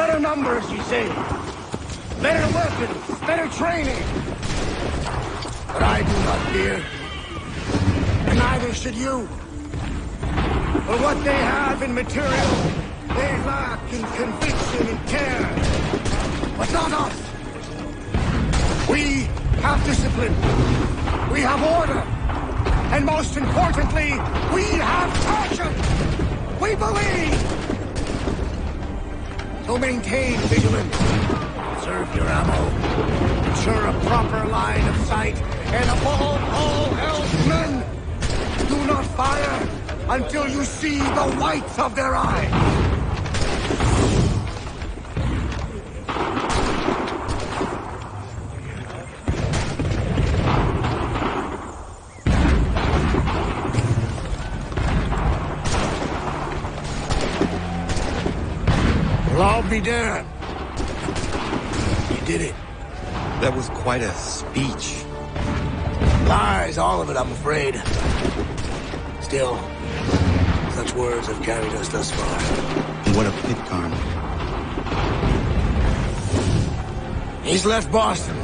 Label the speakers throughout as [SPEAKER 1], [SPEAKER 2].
[SPEAKER 1] better numbers, you say. Better weapons, better training. But I do not fear. And neither should you. For what they have in material, they lack in conviction and care. But not us. We have discipline. We have order. And most importantly, we have passion. We believe. So maintain vigilance. Conserve your ammo. Ensure a proper line of sight. And above all else, men, do not fire until you see the whites of their eyes. Well, I'll be damned. You did it.
[SPEAKER 2] That was quite a speech.
[SPEAKER 1] Lies, all of it, I'm afraid. Still, such words have carried us thus far.
[SPEAKER 2] What a pit, Karn.
[SPEAKER 1] He's left Boston,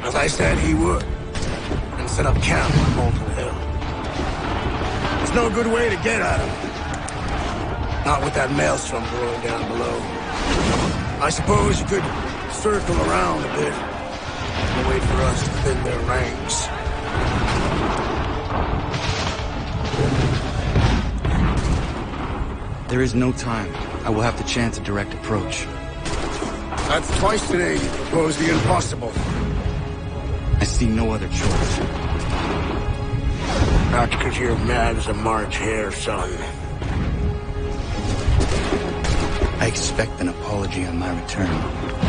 [SPEAKER 1] as I said he would, and set up camp on Molten Hill. It's no good way to get at him. Not with that maelstrom brewing down below. I suppose you could circle around a bit and wait for us to thin their ranks.
[SPEAKER 2] There is no time. I will have to chance a direct approach.
[SPEAKER 1] That's twice today you proposed the impossible.
[SPEAKER 2] I see no other choice.
[SPEAKER 1] Not because you're mad as a March hare, son.
[SPEAKER 2] I expect an apology on my return.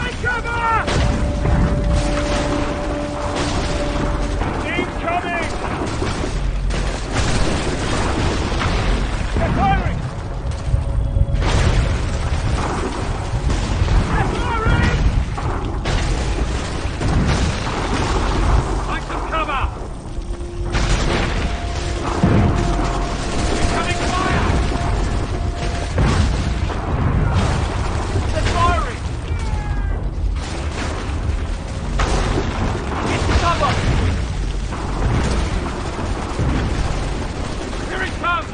[SPEAKER 3] Take cover! Incoming! They're firing! They're firing! Find some cover! Incoming fire! They're firing! Get cover! Here it comes!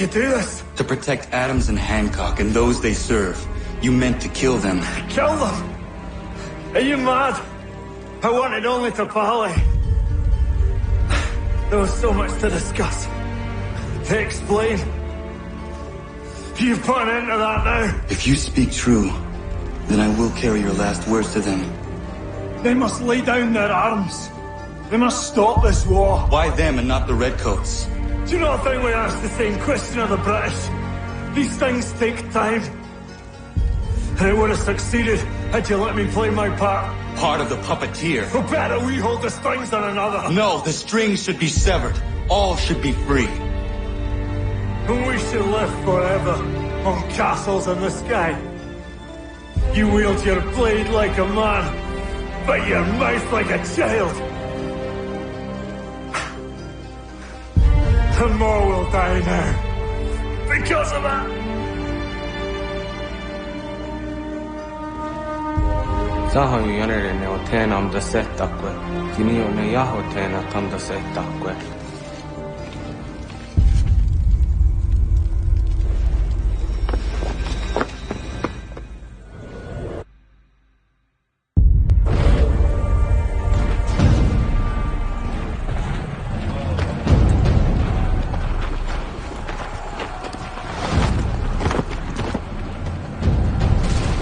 [SPEAKER 1] you do this?
[SPEAKER 2] To protect Adams and Hancock and those they serve. You meant to kill them.
[SPEAKER 1] Kill them? Are you mad? I wanted only to parley. There was so much to discuss, to explain. You've put an end to that now.
[SPEAKER 2] If you speak true, then I will carry your last words to them.
[SPEAKER 1] They must lay down their arms. They must stop this war.
[SPEAKER 2] Why them and not the Redcoats?
[SPEAKER 1] Do you not think we asked the same question of the British? These things take time. And it would have succeeded had you let me play my part.
[SPEAKER 2] Part of the puppeteer.
[SPEAKER 1] Or better, we hold the strings on another.
[SPEAKER 2] No, the strings should be severed. All should be free.
[SPEAKER 1] And we should live forever on castles in the sky. You wield your blade like a man, but your mouth like a child. And more will die now. Because of that.
[SPEAKER 4] Zahan yanere o tenam da setakwe. Tinio ne yaho tena tam da setakwe.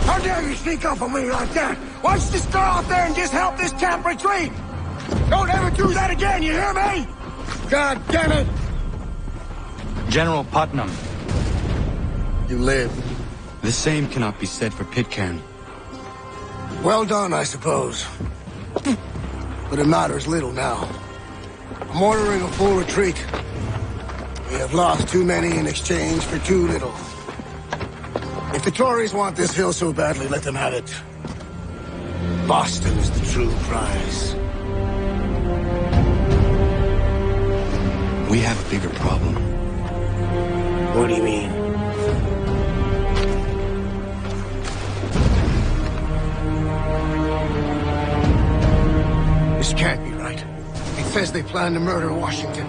[SPEAKER 1] How dare you sneak up on me like that? Why don't you just go out there and just help this camp retreat? Don't ever do that again, you hear me? God damn it!
[SPEAKER 2] General Putnam.
[SPEAKER 1] You live.
[SPEAKER 2] The same cannot be said for Pitcairn.
[SPEAKER 1] Well done, I suppose. But it matters little now. I'm ordering a full retreat. We have lost too many in exchange for too little. If the Tories want this hill so badly, let them have it. Boston is the true prize.
[SPEAKER 2] We have a bigger problem.
[SPEAKER 1] What do you mean? This can't be right. It says they plan to murder Washington.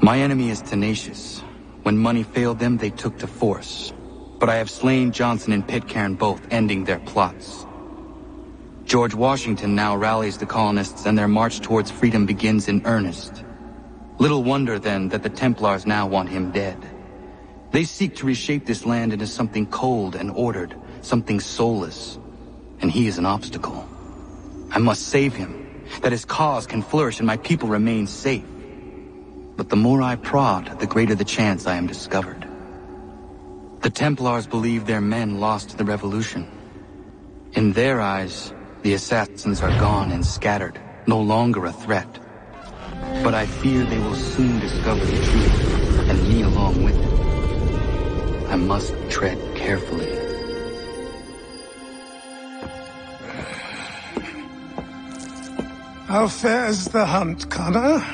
[SPEAKER 2] My enemy is tenacious. When money failed them, they took to force. But I have slain Johnson and Pitcairn both, ending their plots. George Washington now rallies the colonists, and their march towards freedom begins in earnest. Little wonder, then, that the Templars now want him dead. They seek to reshape this land into something cold and ordered, something soulless. And he is an obstacle. I must save him, that his cause can flourish and my people remain safe. But the more I prod, the greater the chance I am discovered. The Templars believe their men lost the revolution. In their eyes, the assassins are gone and scattered, no longer a threat. But I fear they will soon discover the truth, and me along with it. I must tread carefully.
[SPEAKER 1] How fares the hunt, Connor?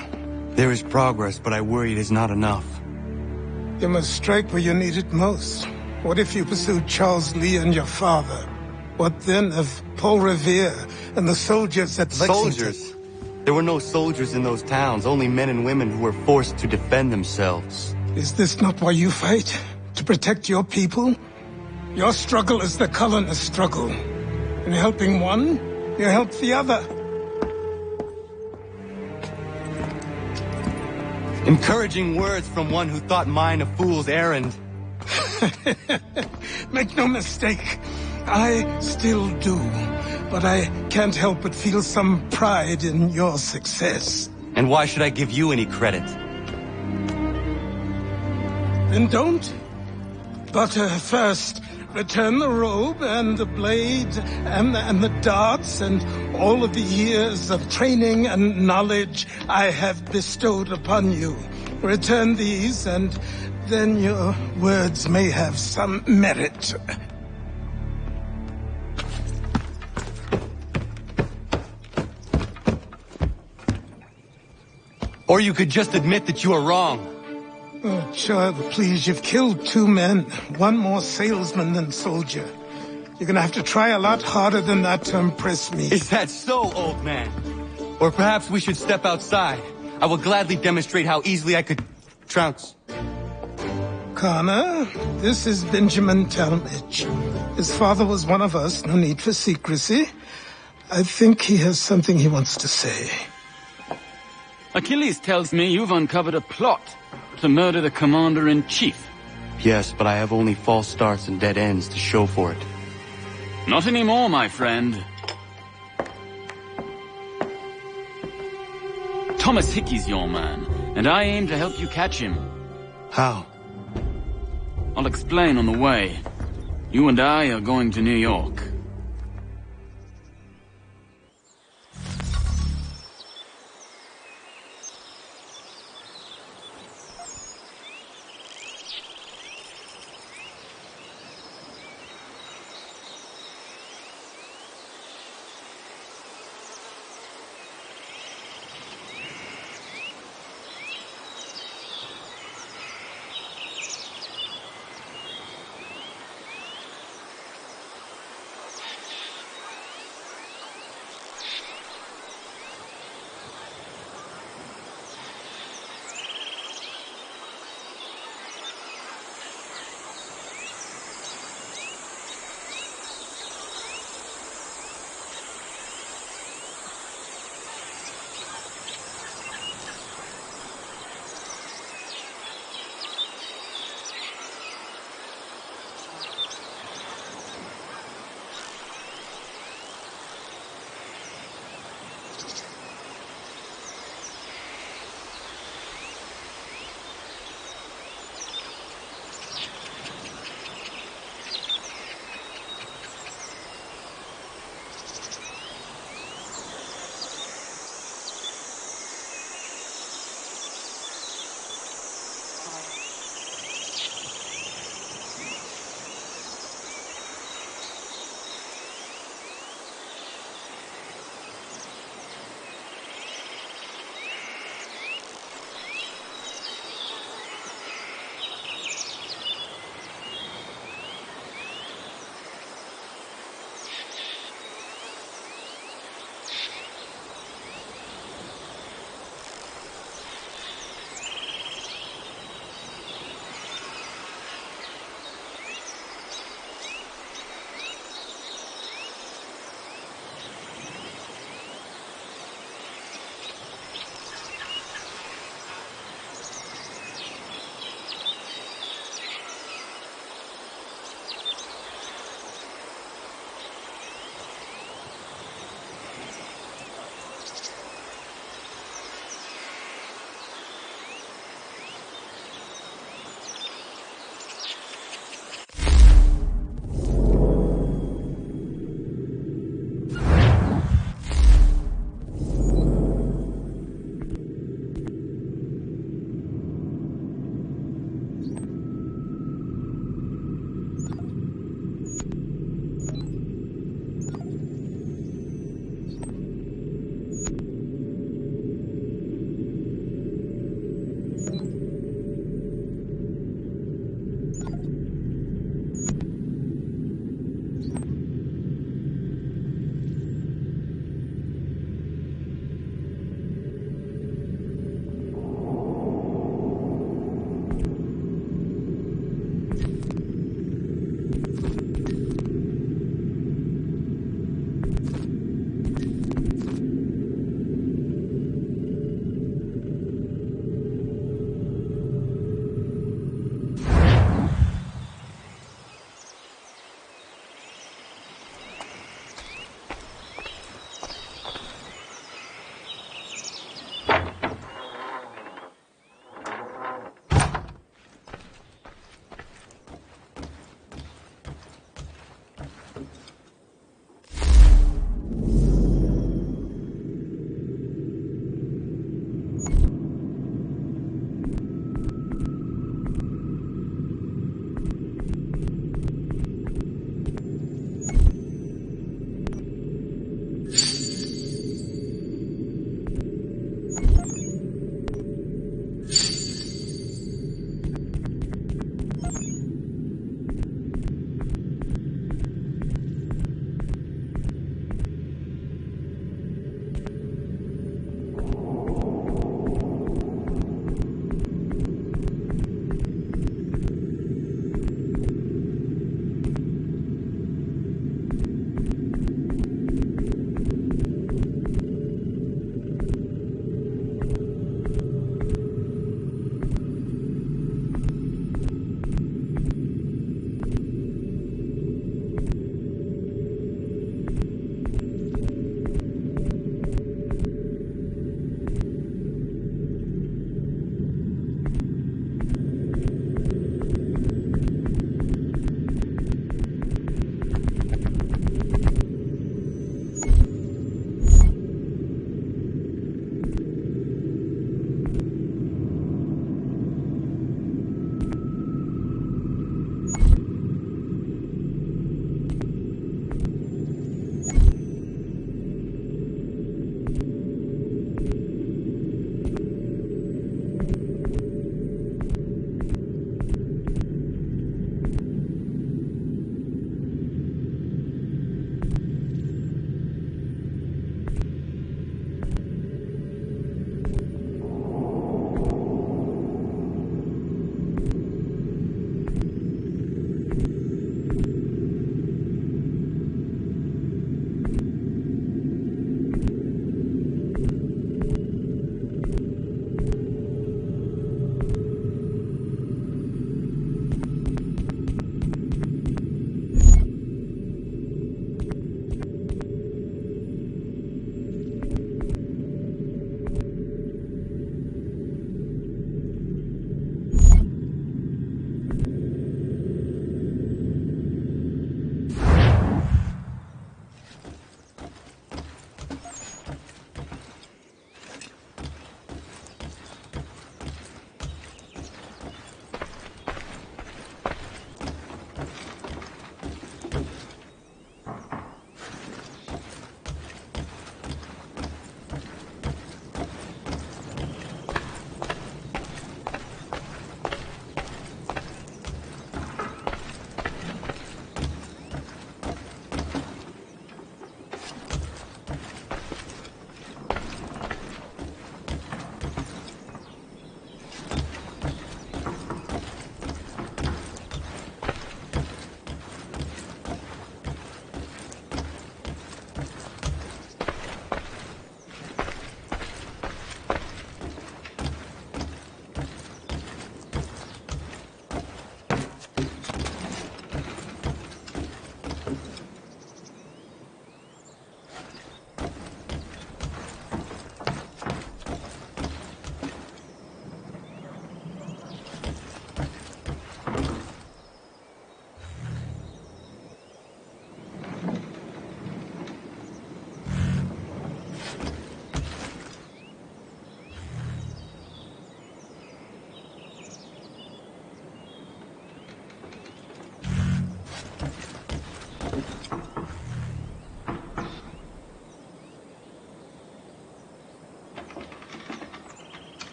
[SPEAKER 2] There is progress, but I worry it is not enough.
[SPEAKER 1] You must strike where you need it most. What if you pursued Charles Lee and your father? What then of Paul Revere and the soldiers at Lexington?
[SPEAKER 2] Soldiers? There were no soldiers in those towns, only men and women who were forced to defend themselves.
[SPEAKER 1] Is this not why you fight? To protect your people? Your struggle is the colonists' struggle. In helping one, you help the other.
[SPEAKER 2] Encouraging words from one who thought mine a fool's errand.
[SPEAKER 1] Make no mistake, I still do. But I can't help but feel some pride in your success.
[SPEAKER 2] And why should I give you any credit?
[SPEAKER 1] Then don't. But first, return the robe and the blade and the darts and all of the years of training and knowledge I have bestowed upon you. Return these, and then your words may have some merit.
[SPEAKER 2] Or you could just admit that you are wrong.
[SPEAKER 1] Oh, child, please, you've killed 2 men. One more salesman than soldier. You're gonna have to try a lot harder than that to impress me.
[SPEAKER 2] Is that so, old man? Or perhaps we should step outside. I will gladly demonstrate how easily I could trounce.
[SPEAKER 1] Connor, this is Benjamin Talmadge. His father was one of us, no need for secrecy. I think he has something he wants to say.
[SPEAKER 5] Achilles tells me you've uncovered a plot to murder the commander-in-chief.
[SPEAKER 2] Yes, but I have only false starts and dead ends to show for it.
[SPEAKER 5] Not anymore, my friend. Thomas Hickey's your man, and I aim to help you catch him.
[SPEAKER 2] How?
[SPEAKER 5] I'll explain on the way. You and I are going to New York.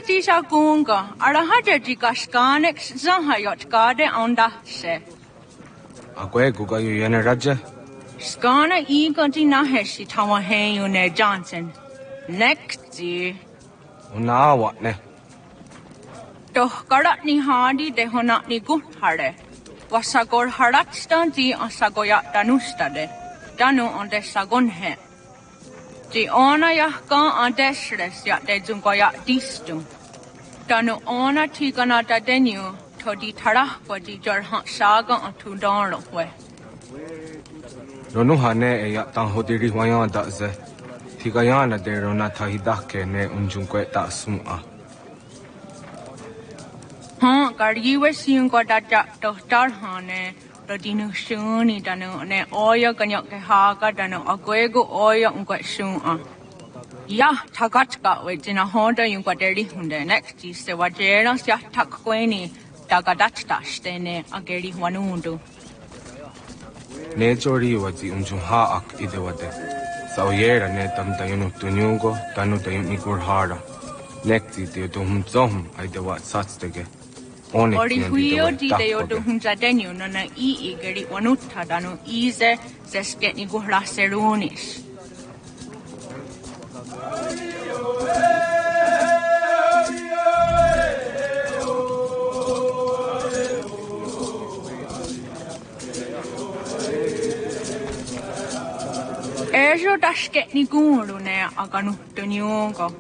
[SPEAKER 6] tisha kunga, arahaja jikaskanek zahayot gade onda se.
[SPEAKER 4] Akwe kuka yu yene raja?
[SPEAKER 6] Skana ego di naheshi tawahe ne Johnson. Nekti.
[SPEAKER 4] Una wat ne?
[SPEAKER 6] Doch garat ni hadi de honat ni guthare. Wasagor haratsta di asagoyat danustade. Danu on de sagonhe. Di ona yahka adeshres ya de zungoya distu. Danu ona tigana da denu to di tarahwa di jarha saga on tu darwe.
[SPEAKER 4] Ronu hane e ya tang hodiri wayan da ze. Tigayana de rona tahidake ne unjunkwe da suma.
[SPEAKER 6] Haan, kariwe siyun ko da jak to darhane. Rodinu shuni danu ne oya ganyak ke haga danu agwego oya ungwe shuna. Ya tagatka we jina honda yung kwaderi hunde next se wajera sya takkweni tagadatsta stene ageri wanundu.
[SPEAKER 4] Ne chori waji unjun ha ak ide wade. Sao yera ne tam tayunu tunyungo tanu tayun ikur hara. Nekti te to hum zohum aide wat satstege.
[SPEAKER 6] Ori huio di de yodo hunja denyu no na igeri wanutta danu ize sesket ni guhra serunis. Ejo dasket ni guru ne aganu tunyungo.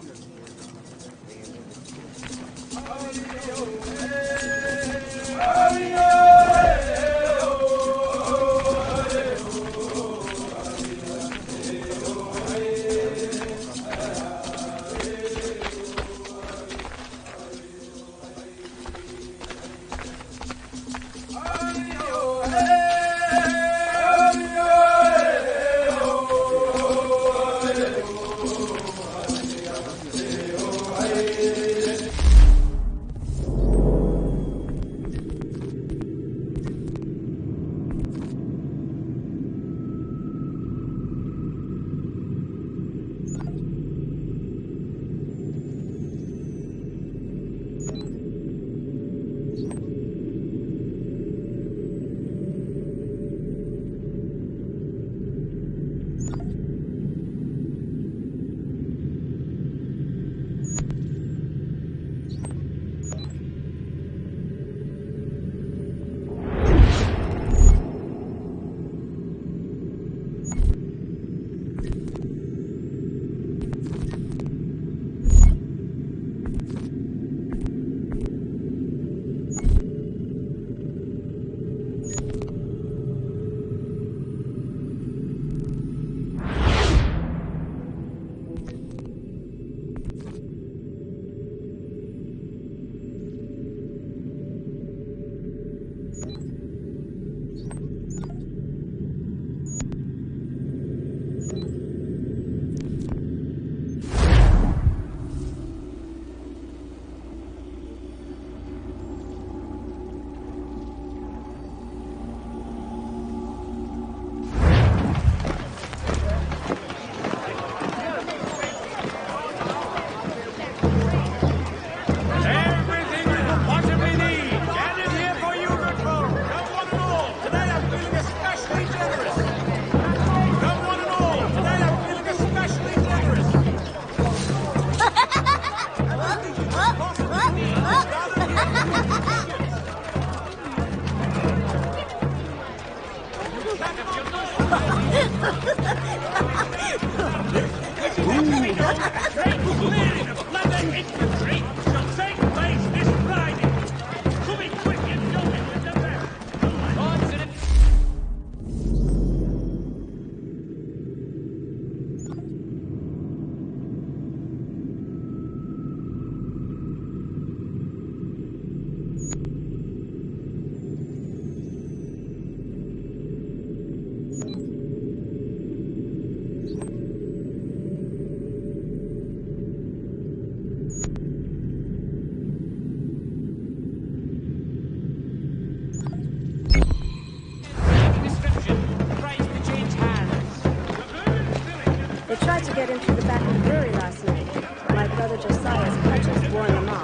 [SPEAKER 7] They tried to get in through the back of the brewery last night. My brother Josiah's crutches warned them off.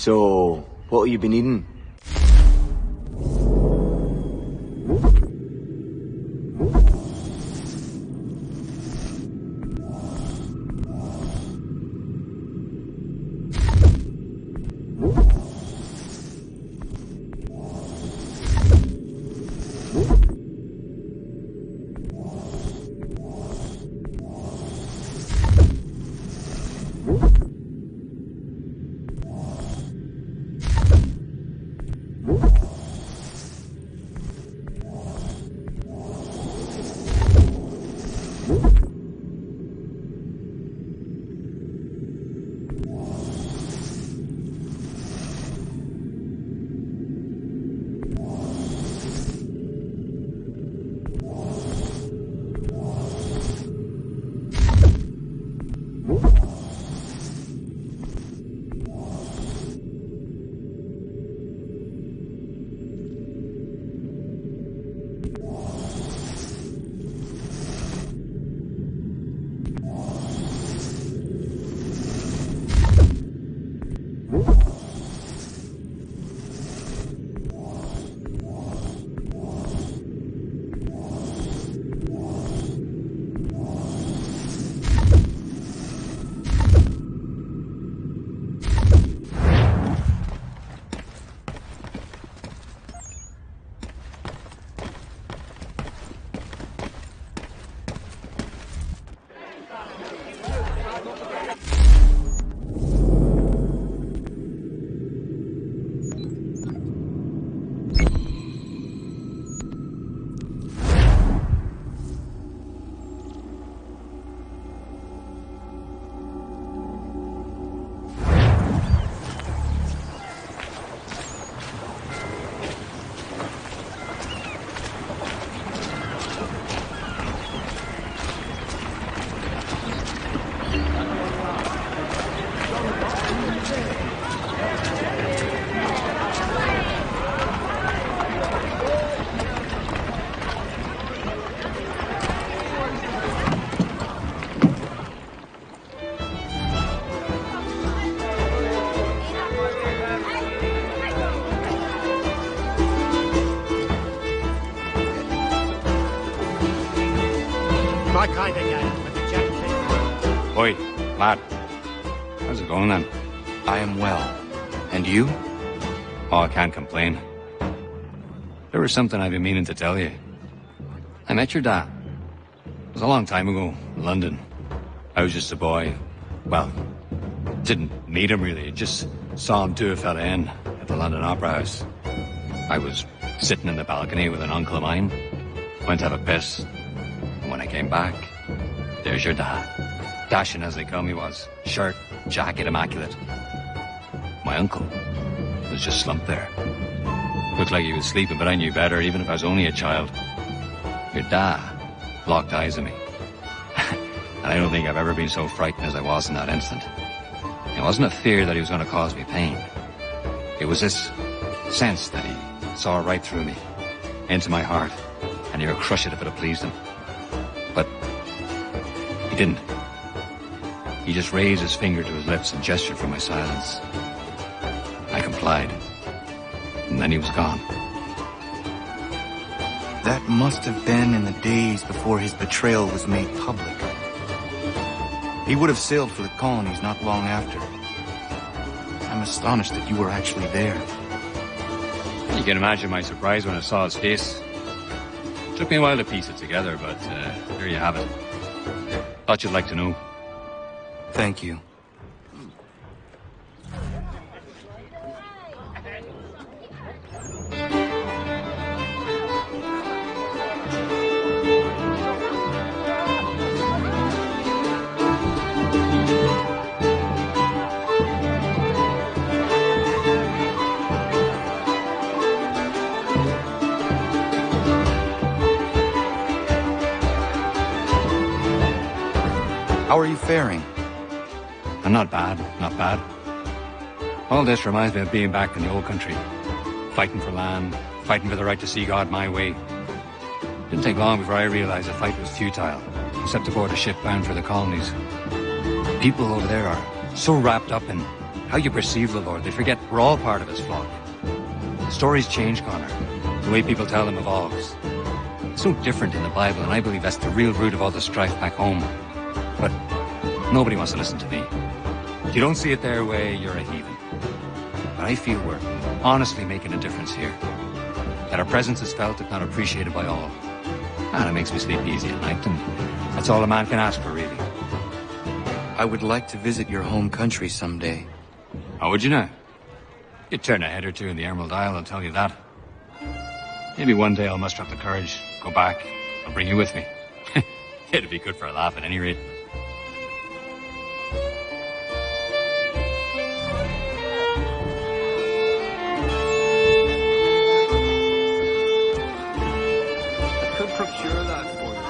[SPEAKER 7] So, what have you been eating?
[SPEAKER 1] My kind of guy, with the jacket.
[SPEAKER 8] Oi, lad. How's it going then?
[SPEAKER 2] I am well. And you?
[SPEAKER 8] Oh, I can't complain. There was something I've been meaning to tell you. I met your dad. It was a long time ago, in London. I was just a boy. Well, didn't meet him really, just saw him do a fella in at the London Opera House. I was sitting in the balcony with an uncle of mine. Went to have a piss. And when I came back, there's your dad. Dashing as they come he was. Shirt, jacket, immaculate. My uncle was just slumped there. Looked like he was sleeping, but I knew better, even if I was only a child. Your dad locked eyes on me. And I don't think I've ever been so frightened as I was in that instant. It wasn't a fear that he was going to cause me pain. It was this sense that he saw right through me, into my heart, and he would crush it if it had pleased him. But he didn't. He just raised his finger to his lips and gestured for my silence. I complied. And then he was gone.
[SPEAKER 2] That must have been in the days before his betrayal was made public. He would have sailed for the colonies not long after. I'm astonished that you were actually there.
[SPEAKER 8] You can imagine my surprise when I saw his face. Took me a while to piece it together, but there you have it. Thought you'd like to know.
[SPEAKER 2] Thank you. How are you faring?
[SPEAKER 8] I'm not bad, not bad. All this reminds me of being back in the old country. Fighting for land, fighting for the right to see God my way. Didn't take long before I realized the fight was futile, except aboard a ship bound for the colonies. People over there are so wrapped up in how you perceive the Lord. They forget we're all part of his flock. Stories change, Connor. The way people tell them evolves. It's so different in the Bible, and I believe that's the real root of all the strife back home. But nobody wants to listen to me. If you don't see it their way, you're a heathen. But I feel we're honestly making a difference here. That our presence is felt, if not appreciated by all. And it makes me sleep easy at night, and that's all a man can ask for, really.
[SPEAKER 2] I would like to visit your home country someday.
[SPEAKER 8] How would you know? You'd turn a head or two in the Emerald Isle, I'll tell you that. Maybe one day I'll muster up the courage, go back, I'll bring you with me. It'd be good for a laugh at any rate.
[SPEAKER 4] I could procure that for you.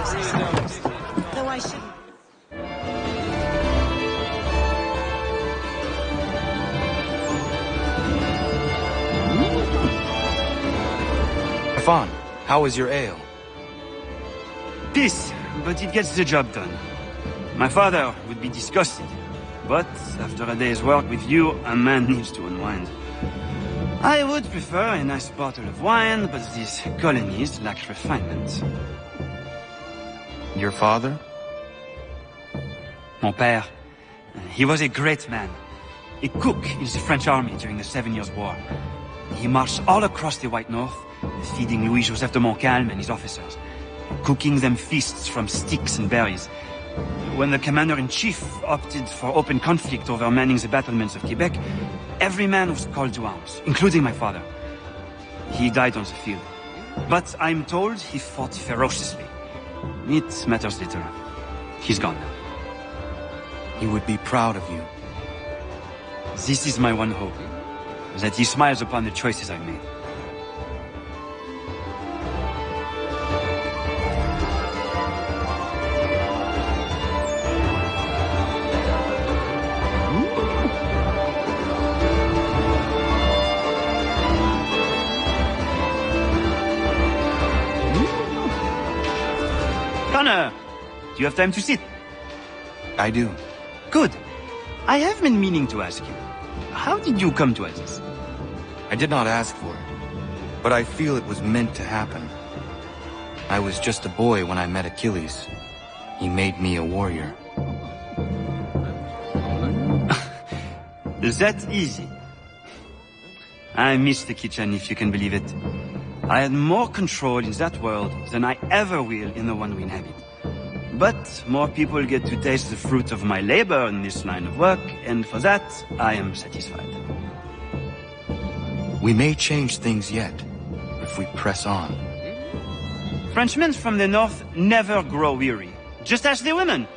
[SPEAKER 9] days, I suppose. Though I shouldn't.
[SPEAKER 2] Stefan, how is your ale?
[SPEAKER 10] Peace, but it gets the job done. My father would be disgusted. But after a day's work with you, a man needs to unwind. I would prefer a nice bottle of wine, but these colonies lack refinement.
[SPEAKER 2] Your father?
[SPEAKER 10] Mon père. He was a great man. A cook in the French army during the 7 Years' War. He marched all across the White North, feeding Louis-Joseph de Montcalm and his officers, cooking them feasts from sticks and berries. When the commander-in-chief opted for open conflict over manning the battlements of Quebec, every man was called to arms, including my father. He died on the field. But I'm told he fought ferociously. It matters little. He's gone now.
[SPEAKER 2] He would be proud of you.
[SPEAKER 10] This is my one hope, that he smiles upon the choices I've made. Connor, do you have time to sit?
[SPEAKER 2] I do.
[SPEAKER 10] Good. I have been meaning to ask you, how did you come to this?
[SPEAKER 2] I did not ask for it, but I feel it was meant to happen. I was just a boy when I met Achilles. He made me a warrior.
[SPEAKER 10] That easy. I miss the kitchen, if you can believe it. I had more control in that world than I ever will in the one we inhabit. But more people get to taste the fruit of my labor in this line of work, and for that, I am satisfied.
[SPEAKER 2] We may change things yet, if we press on.
[SPEAKER 10] Frenchmen from the north never grow weary. Just ask the women.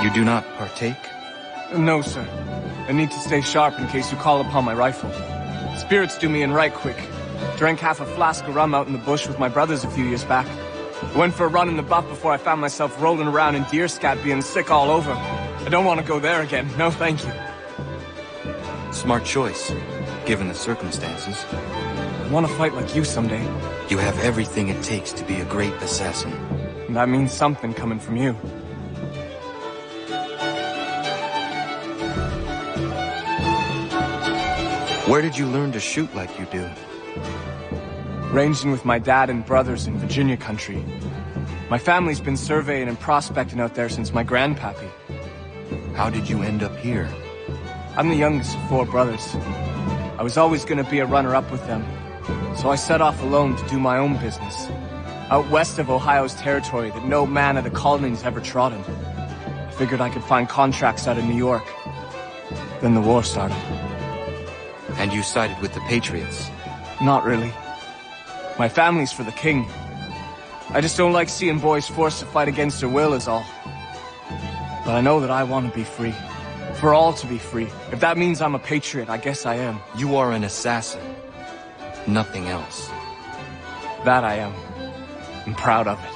[SPEAKER 2] You do not partake?
[SPEAKER 4] No, sir. I need to stay sharp in case you call upon my rifle. Spirits do me in right quick. Drank half a flask of rum out in the bush with my brothers a few years back. Went for a run in the buff before I found myself rolling around in deer scat being sick all over. I don't want to go there again. No, thank you.
[SPEAKER 2] Smart choice, given the circumstances.
[SPEAKER 4] I want to fight like you someday.
[SPEAKER 2] You have everything it takes to be a great assassin.
[SPEAKER 4] And that means something coming from you.
[SPEAKER 2] Where did you learn to shoot like you do?
[SPEAKER 4] Ranging with my dad and brothers in Virginia country. My family's been surveying and prospecting out there since my grandpappy.
[SPEAKER 2] How did you end up here?
[SPEAKER 4] I'm the youngest of 4 brothers. I was always going to be a runner-up with them. So I set off alone to do my own business. Out west of Ohio's territory that no man of the colonies ever trodden. I figured I could find contracts out of New York. Then the war started.
[SPEAKER 2] And you sided with the Patriots?
[SPEAKER 4] Not really. My family's for the king. I just don't like seeing boys forced to fight against their will is all. But I know that I want to be free. For all to be free. If that means I'm a patriot, I guess I am.
[SPEAKER 2] You are an assassin. Nothing else.
[SPEAKER 4] That I am. I'm proud of it.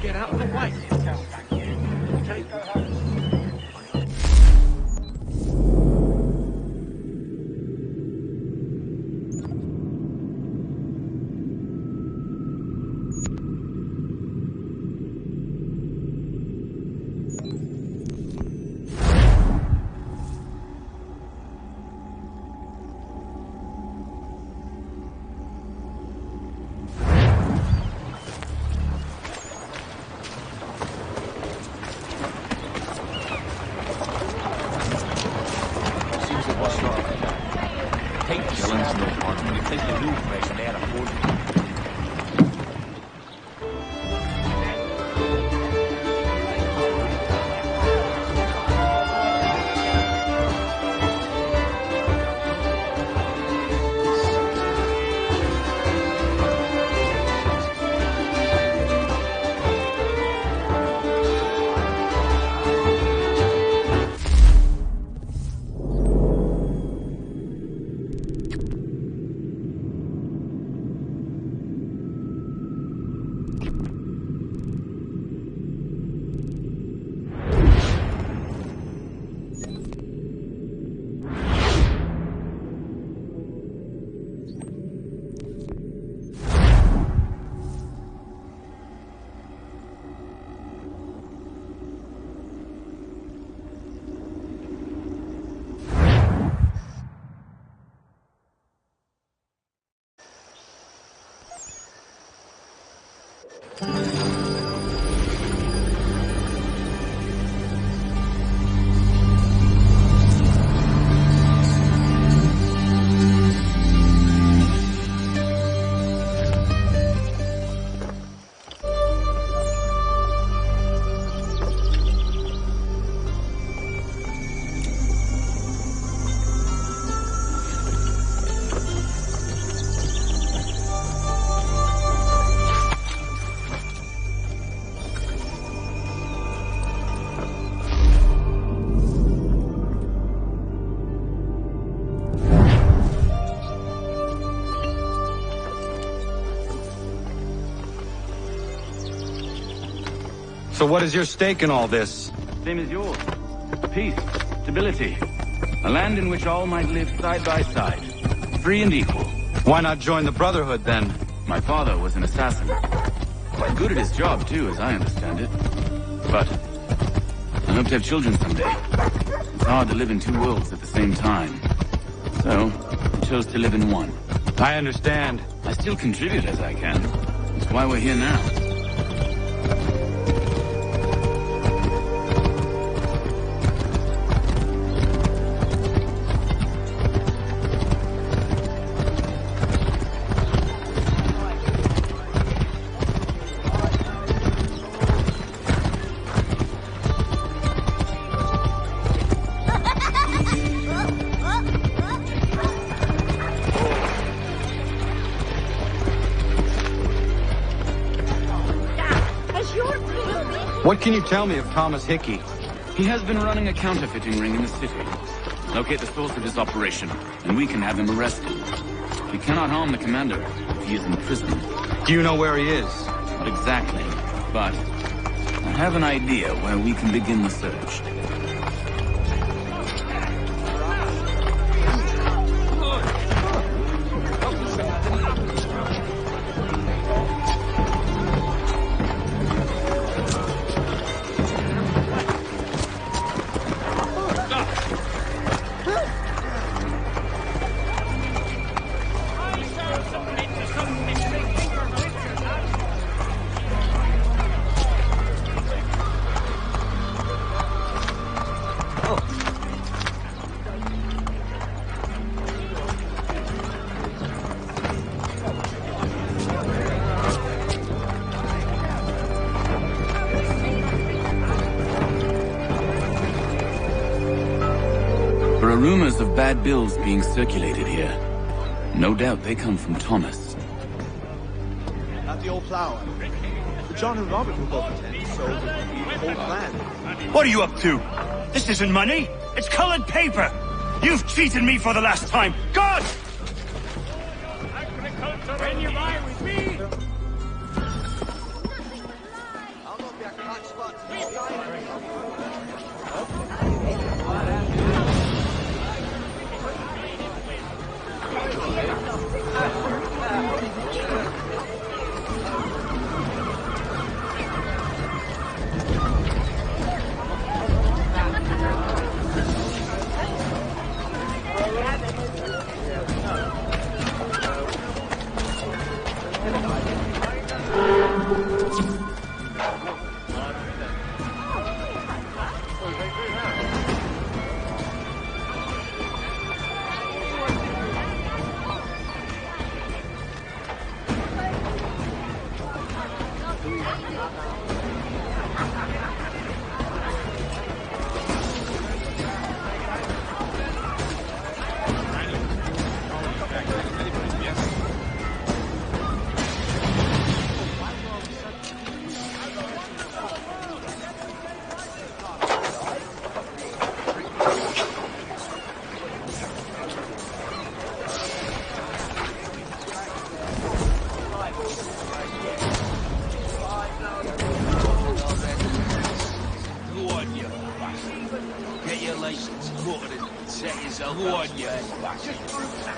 [SPEAKER 1] Get out of the way.
[SPEAKER 2] So what is your stake in all this?
[SPEAKER 5] Same as yours. Peace, stability. A land in which all might live side by side, free and equal.
[SPEAKER 2] Why not join the Brotherhood, then?
[SPEAKER 5] My father was an assassin. Quite good at his job, too, as I understand it. But I hope to have children someday. It's hard to live in 2 worlds at the same time. So, I chose to live in one.
[SPEAKER 2] I understand.
[SPEAKER 5] I still contribute as I can. That's why we're here now.
[SPEAKER 2] What can you tell me of Thomas Hickey?
[SPEAKER 5] He has been running a counterfeiting ring in the city. Locate the source of his operation, and we can have him arrested. We cannot harm the commander if he is in prison.
[SPEAKER 2] Do you know where he is?
[SPEAKER 5] Not exactly, but I have an idea where we can begin the search. There are rumors of bad bills being circulated here. No doubt they come from Thomas.
[SPEAKER 11] At the old flower. But John and Robert were both attending, so it would be the whole plan.
[SPEAKER 10] What are you up to? This isn't money. It's colored paper. You've cheated me for the last time. God!
[SPEAKER 3] When you buy with me.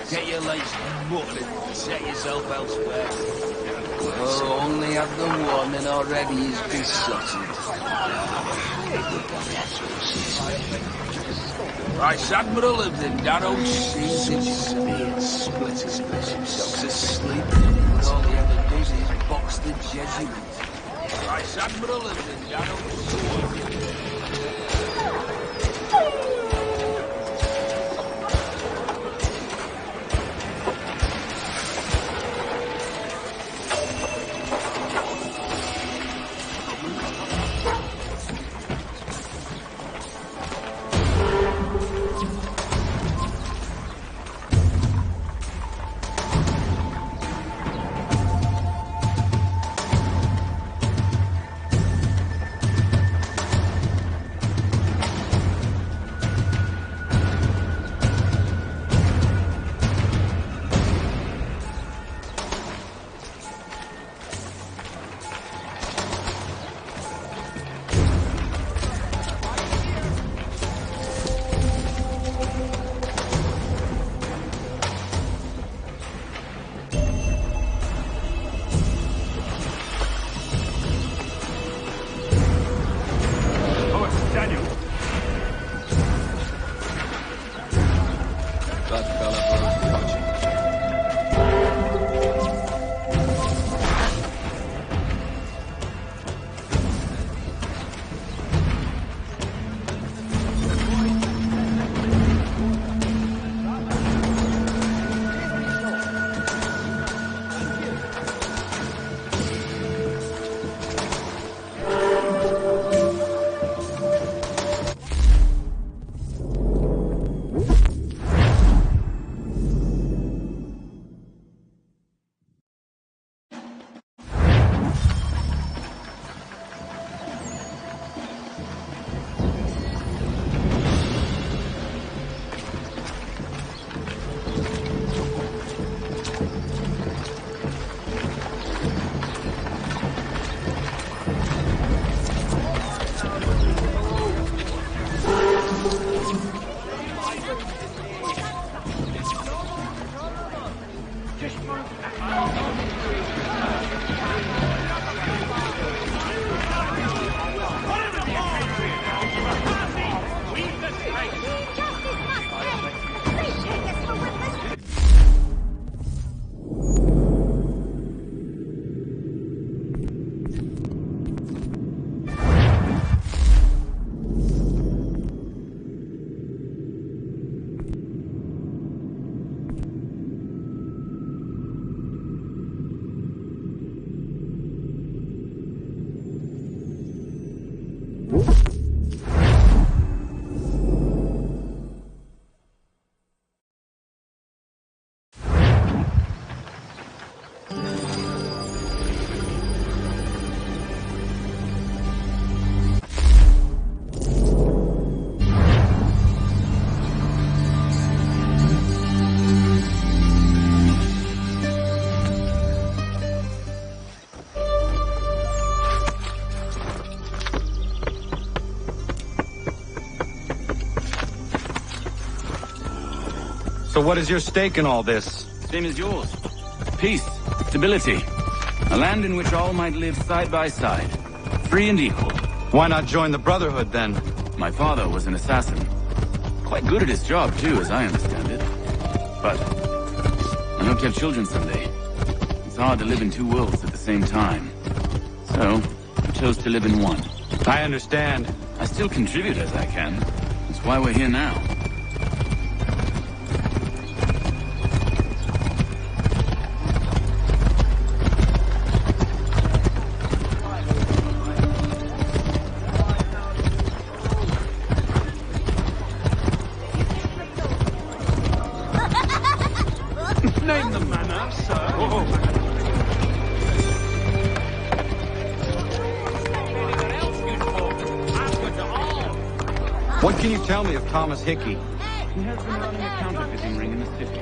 [SPEAKER 12] Get your license muddled and set yourself elsewhere. Oh, only have the one and already he's besotted. Vice Admiral of the narrow seas in Spain split himself to sleep, and all he ever does is box the Jesuits. Vice Admiral of the narrow seas.
[SPEAKER 2] So what is your stake in all this?
[SPEAKER 5] Same as yours. Peace, stability. A land in which all might live side by side, free and equal.
[SPEAKER 2] Why not join the Brotherhood, then?
[SPEAKER 5] My father was an assassin. Quite good at his job, too, as I understand it. But I hope to have children someday. It's hard to live in two worlds at the same time. So, I chose to live in one.
[SPEAKER 2] I understand.
[SPEAKER 5] I still contribute as I can. That's why we're here now.
[SPEAKER 3] Name the manor, sir.
[SPEAKER 2] What can you tell me of Thomas Hickey?
[SPEAKER 5] He has been running a counterfeiting ring in the city.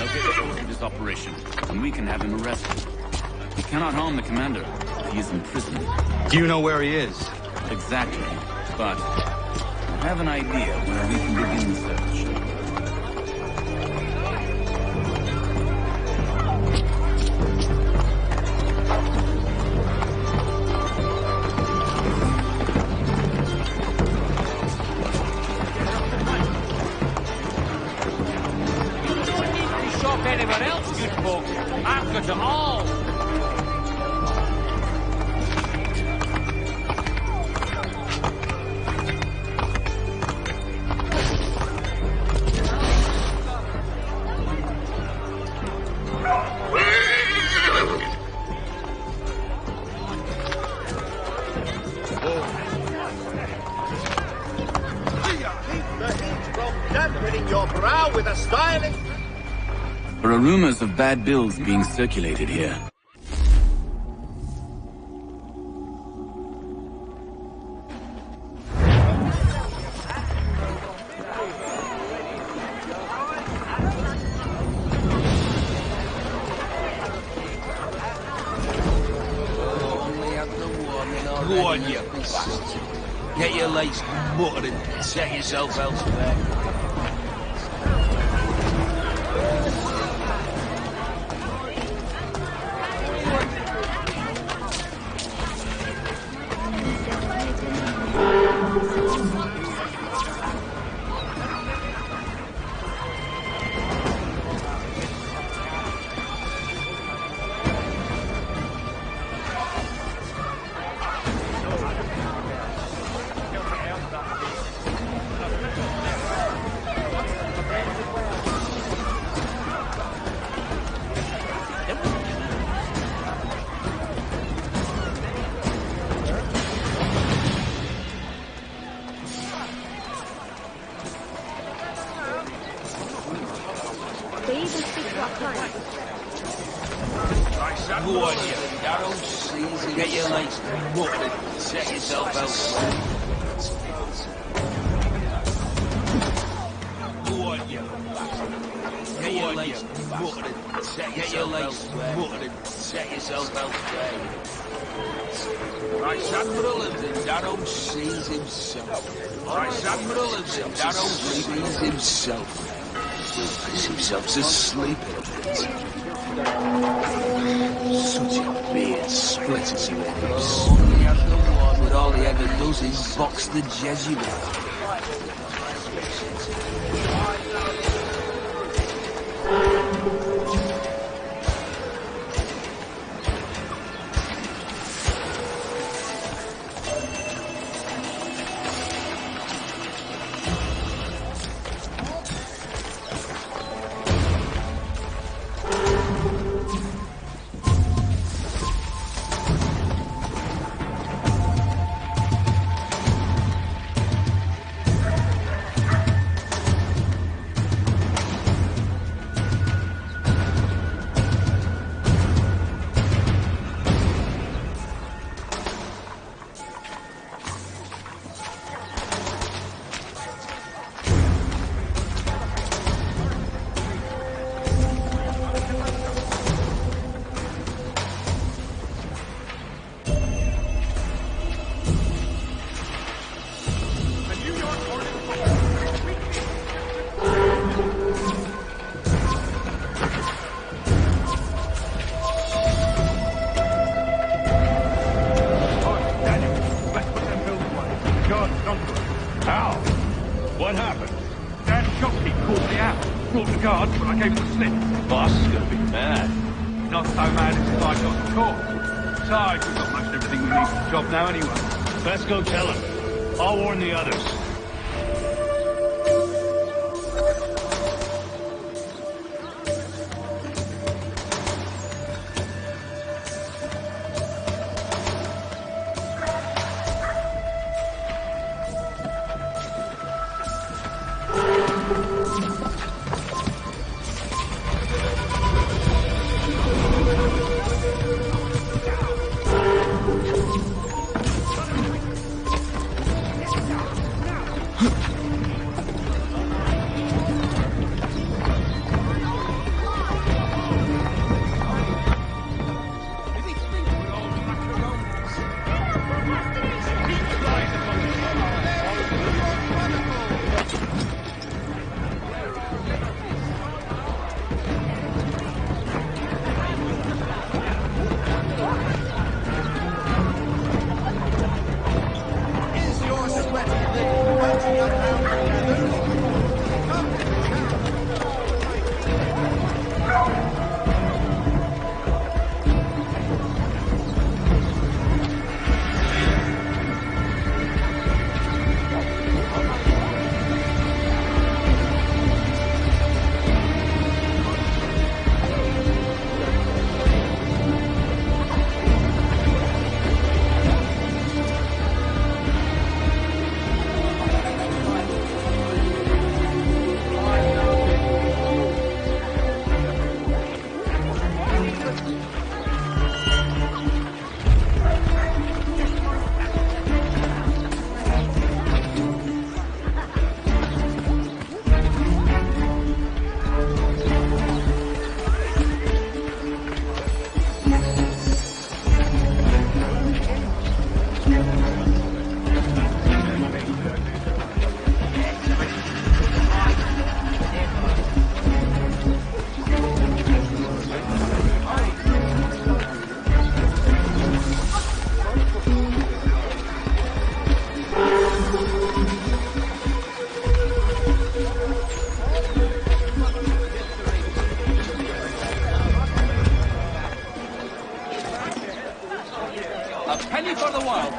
[SPEAKER 5] Locate the source of this operation, and we can have him arrested. He cannot harm the commander. He is in prison.
[SPEAKER 2] Do you know where he is?
[SPEAKER 5] Exactly. But I have an idea where we can begin the search.
[SPEAKER 3] Anyone else, good folk? I've got them all.
[SPEAKER 11] Dampening your brow with a styling.
[SPEAKER 5] There are rumors of bad bills being circulated here.
[SPEAKER 12] Go on, you bastard. Get your legs buttered and set yourself elsewhere. Go on, you narrow. Get your legs buttered and set yourself elsewhere. Go on, you bastard. Get your legs buttered and set yourself elsewhere. Vice Admiral lives in Darrow sees himself. Vice Admiral lives in Darrow sees himself. He'll piss himself to sleep in it. Such a beard splitters he is. But all he ever does is box the Jesuit.
[SPEAKER 3] brought the guards, but I gave them a slip.
[SPEAKER 13] Boss is gonna be mad.
[SPEAKER 3] Not so mad as if I got caught. Besides, we've got most everything we need for the job now anyway.
[SPEAKER 13] Best go tell him. I'll warn the others.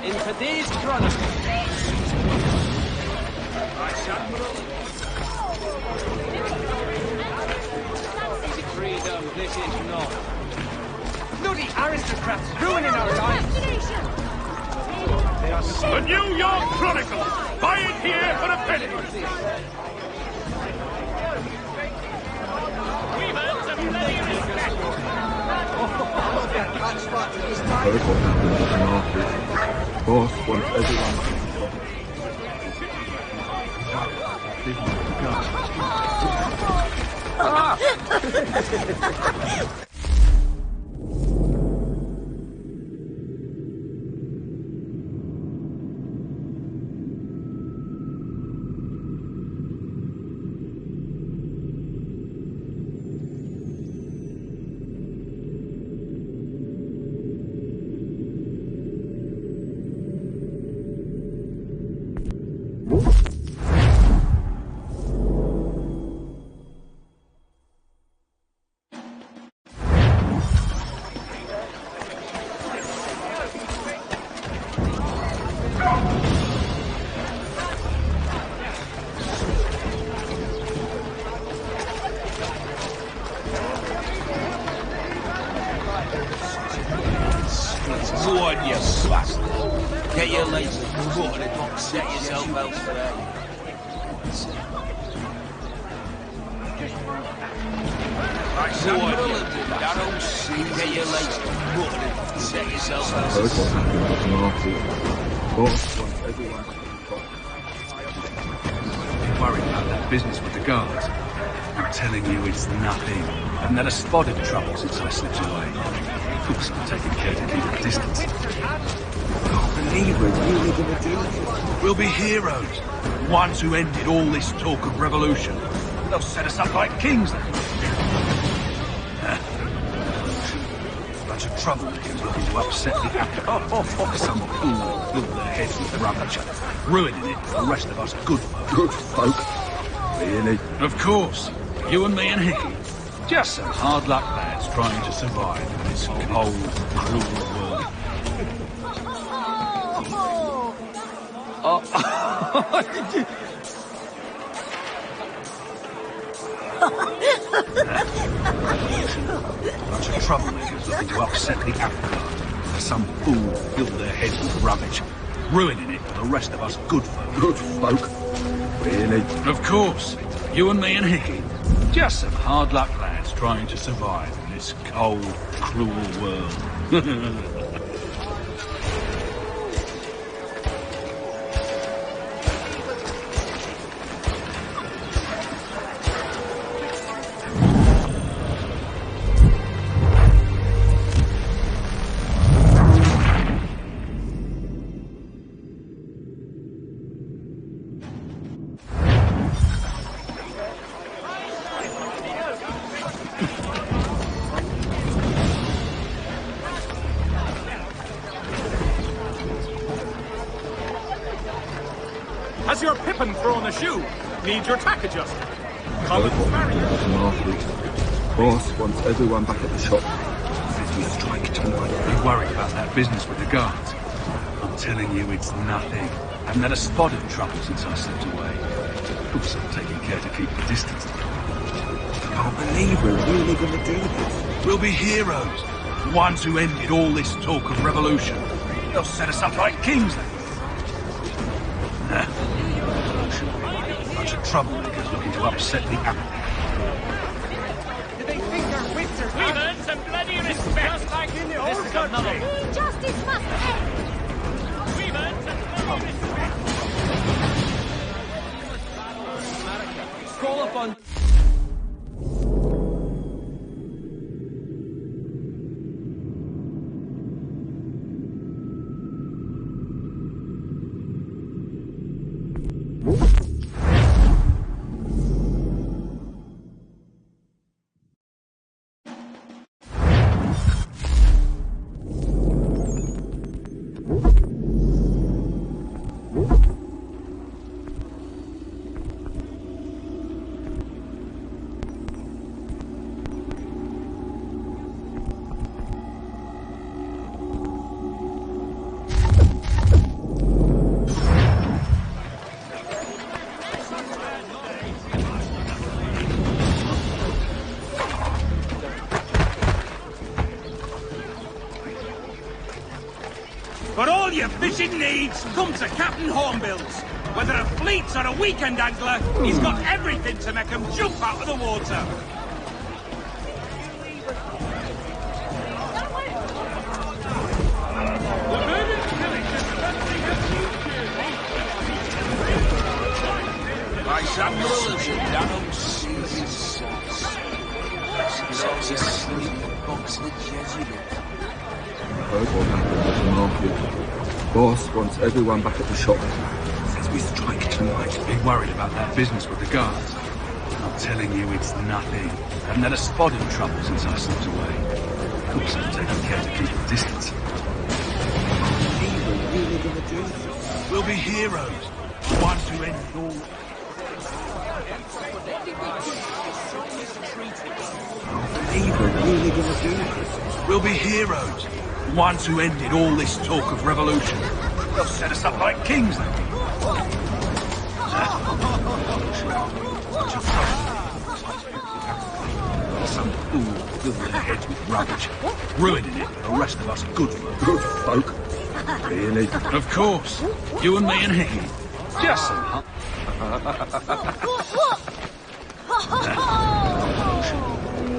[SPEAKER 12] in today's Chronicle. Freedom, this is not. Bloody aristocrats ruining our lives.
[SPEAKER 3] The New York Chronicle! Buy it here for a penny! We've earned some bloody respect!
[SPEAKER 11] Boss wants everyone.
[SPEAKER 12] What you bastard? Get your legs and go to the box, set yourself elsewhere. Go on, you Darrow, get your legs and go to the box, set yourself elsewhere.
[SPEAKER 11] Boss wants everyone.
[SPEAKER 14] You're worried about that business with the guards. I'm telling you, it's nothing. I haven't had a spot of trouble since I slipped away. Of course, I'm taking care to keep a distance.
[SPEAKER 11] I can't believe we're really gonna do this.
[SPEAKER 14] We'll be heroes. The ones who ended all this talk of revolution. They'll set us up like kings then. Bunch of troublemakers looking to upset the apple. Some fool filled their heads with rubbish, ruining it for the rest of us good folk.
[SPEAKER 11] Good folk? Really?
[SPEAKER 14] Of course. You and me and Hickey. Just some hard luck lads trying to survive in this cold, cruel world. Bunch of troublemakers looking to upset the apple cart. Some fool filled their heads with rubbish, ruining it for the rest of us good folk.
[SPEAKER 11] Good folk? Really?
[SPEAKER 14] Of course. You and me and Hickey. Just some hard luck lads trying to survive in this cold, cruel world.
[SPEAKER 15] Has your pippin thrown a shoe? Need your tack adjusted? Collins
[SPEAKER 11] Boss wants everyone back at the shop.
[SPEAKER 14] If we strike tonight, be worried about that business with the guards. I'm telling you, it's nothing. I haven't had a spot of trouble since I slipped away. Oops, I'm taking care to keep the distance.
[SPEAKER 11] Can't believe we're really going to do this.
[SPEAKER 14] We'll be heroes. The ones who ended all this talk of revolution. They'll set us up like kings, they will. Bunch of troublemakers looking to upset the apple.
[SPEAKER 15] Do they think their wits are
[SPEAKER 16] We've earned some bloody respect.
[SPEAKER 15] Just like in the old country.
[SPEAKER 16] Justice must end. We've earned some bloody respect.
[SPEAKER 15] Call upon... For all your fishing needs, come to Captain Hornbill's. Whether a fleet's or a weekend angler, he's got everything to make him jump out of the water.
[SPEAKER 12] Nice admiral of the Danum seas. He's asleep amongst the Jesuits.
[SPEAKER 11] Heard what happened at the market. Boss wants everyone back at the shop.
[SPEAKER 14] As we strike tonight, be worried about that business with the guards. I'm telling you, it's nothing. I haven't had a spot of trouble since I slipped away. Oops, I'm taking care to keep the distance.
[SPEAKER 11] We're really going to do this.
[SPEAKER 14] We'll be heroes. The ones who end it all.
[SPEAKER 11] We're really going to do this.
[SPEAKER 14] We'll be heroes. The ones who ended all this talk of revolution. They'll set us up like kings, they will. Some fool filled their heads with rubbish, ruining it for the rest of us good folk.
[SPEAKER 11] Good folk? Really?
[SPEAKER 14] Of course. You and me and Hickey. Just some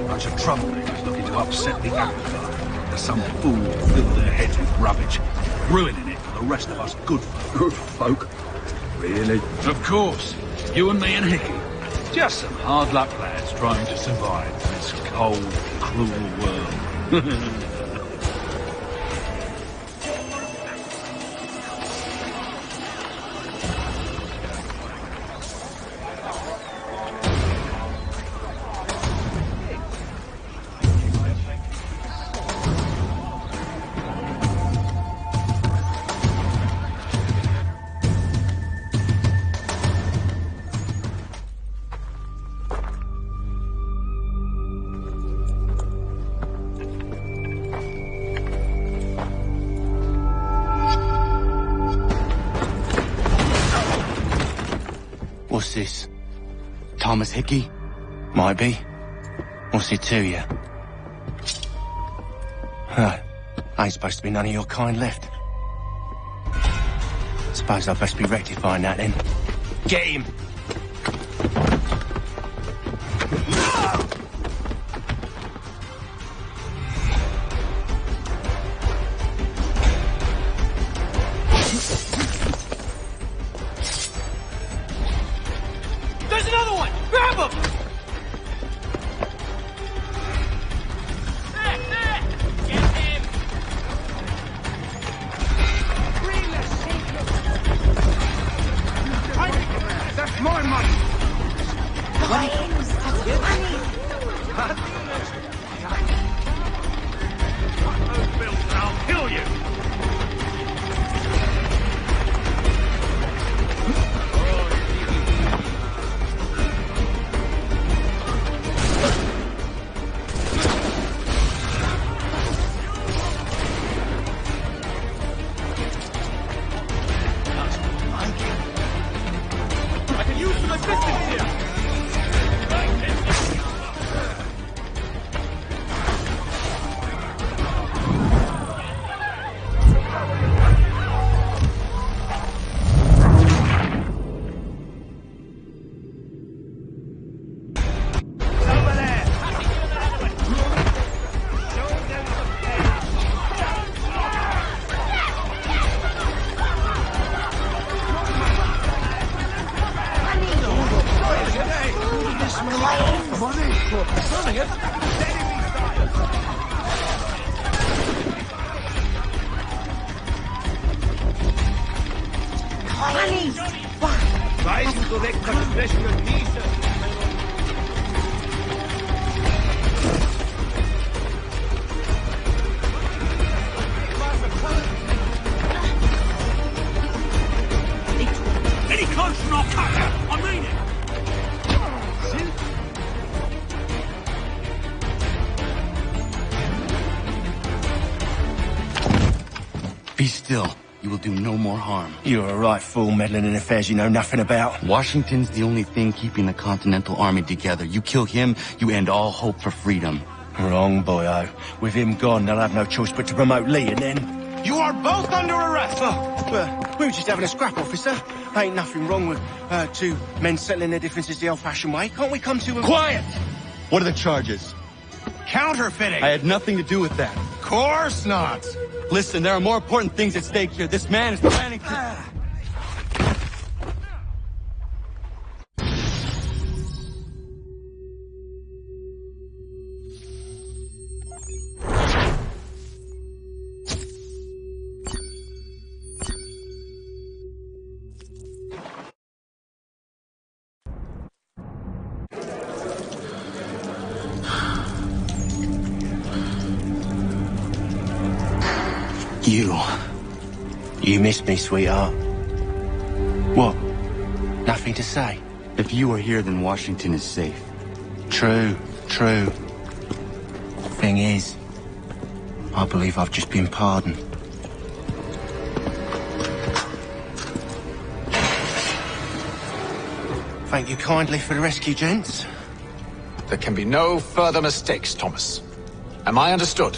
[SPEAKER 14] bunch of troublemakers looking to upset the apple cart. There's some fool filled their heads with rubbish, ruining it for the rest of us good folk.
[SPEAKER 11] Good folk? Really?
[SPEAKER 14] Of course. You and me and Hickey. Just some hard luck lads trying to survive in this cold, cruel world.
[SPEAKER 1] this?
[SPEAKER 2] Thomas Hickey?
[SPEAKER 1] Might be. What's it to you? Huh. Ain't supposed to be none of your kind left. Suppose I best be rectifying that then. Get him!
[SPEAKER 15] There's another one! Grab him!
[SPEAKER 1] That's my money!
[SPEAKER 3] Those bills and I'll kill you!
[SPEAKER 15] I can use some assistance here! Any closer and I'll cut you! I mean it!
[SPEAKER 2] Be still. You will do no more harm.
[SPEAKER 1] You're a right fool meddling in affairs you know nothing about.
[SPEAKER 2] Washington's the only thing keeping the Continental Army together. You kill him, you end all hope for freedom.
[SPEAKER 1] Wrong, boyo. With him gone, they'll have no choice but to promote Lee, and then... You are both under arrest! Oh, well, we were just having a scrap, officer. Ain't nothing wrong with two men settling their differences the old-fashioned way. Can't we come to a...
[SPEAKER 2] Quiet! What are the charges?
[SPEAKER 1] Counterfeiting!
[SPEAKER 2] I had nothing to do with that.
[SPEAKER 1] Course not!
[SPEAKER 2] Listen, there are more important things at stake here. This man is planning to...
[SPEAKER 1] You miss me, sweetheart. What? Nothing to say?
[SPEAKER 2] If you are here, then Washington is safe.
[SPEAKER 1] True. Thing is, I believe I've just been pardoned. Thank you kindly for the rescue, gents.
[SPEAKER 17] There can be no further mistakes, Thomas. Am I understood?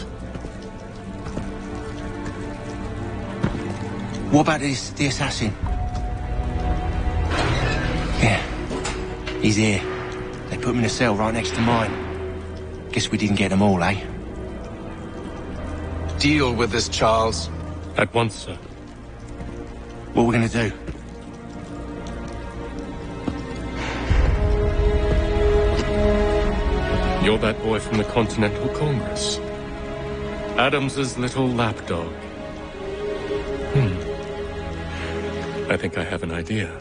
[SPEAKER 1] What about the assassin? Yeah, he's here. They put him in a cell right next to mine. Guess we didn't get them all, eh?
[SPEAKER 17] Deal with this, Charles.
[SPEAKER 4] At once, sir.
[SPEAKER 1] What are we gonna do?
[SPEAKER 4] You're that boy from the Continental Congress. Adams's little lapdog. I think I have an idea.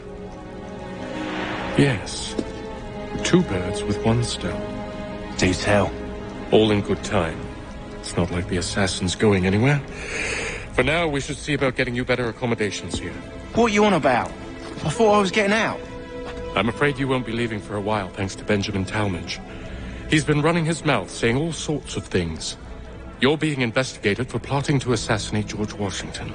[SPEAKER 4] Yes. 2 birds with 1 stone.
[SPEAKER 1] Do tell.
[SPEAKER 4] All in good time. It's not like the assassin's going anywhere. For now, we should see about getting you better accommodations here.
[SPEAKER 1] What are you on about? I thought I was getting out.
[SPEAKER 4] I'm afraid you won't be leaving for a while, thanks to Benjamin Talmadge. He's been running his mouth, saying all sorts of things. You're being investigated for plotting to assassinate George Washington.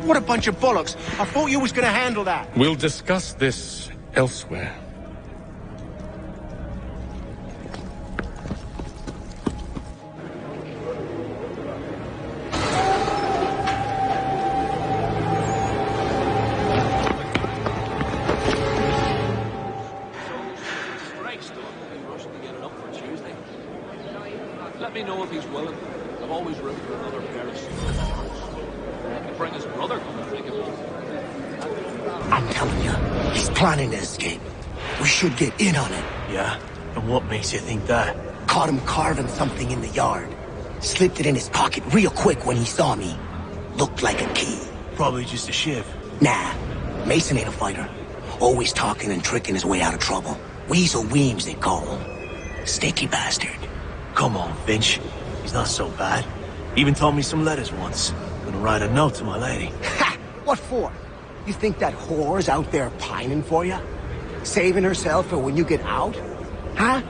[SPEAKER 1] What a bunch of bollocks. I thought you was going to handle that.
[SPEAKER 4] We'll discuss this
[SPEAKER 1] elsewhere.
[SPEAKER 12] Let me know if he's willing. I've always room for another pair of shoes. I could bring his brother, come to think of it.
[SPEAKER 1] I'm telling you, he's planning to escape. We should get in on it.
[SPEAKER 11] Yeah? And what makes you think that?
[SPEAKER 1] Caught him carving something in the yard. Slipped it in his pocket real quick when he saw me. Looked like a key.
[SPEAKER 11] Probably just a shiv.
[SPEAKER 1] Nah, Mason ain't a fighter. Always talking and tricking his way out of trouble. Weasel Weems, they call him. Sneaky bastard.
[SPEAKER 11] Come on, Finch. He's not so bad. Even taught me some letters once. Gonna write a note to my lady.
[SPEAKER 1] Ha! What for? You think that whore's out there pining for you? Saving herself for when you get out? Huh?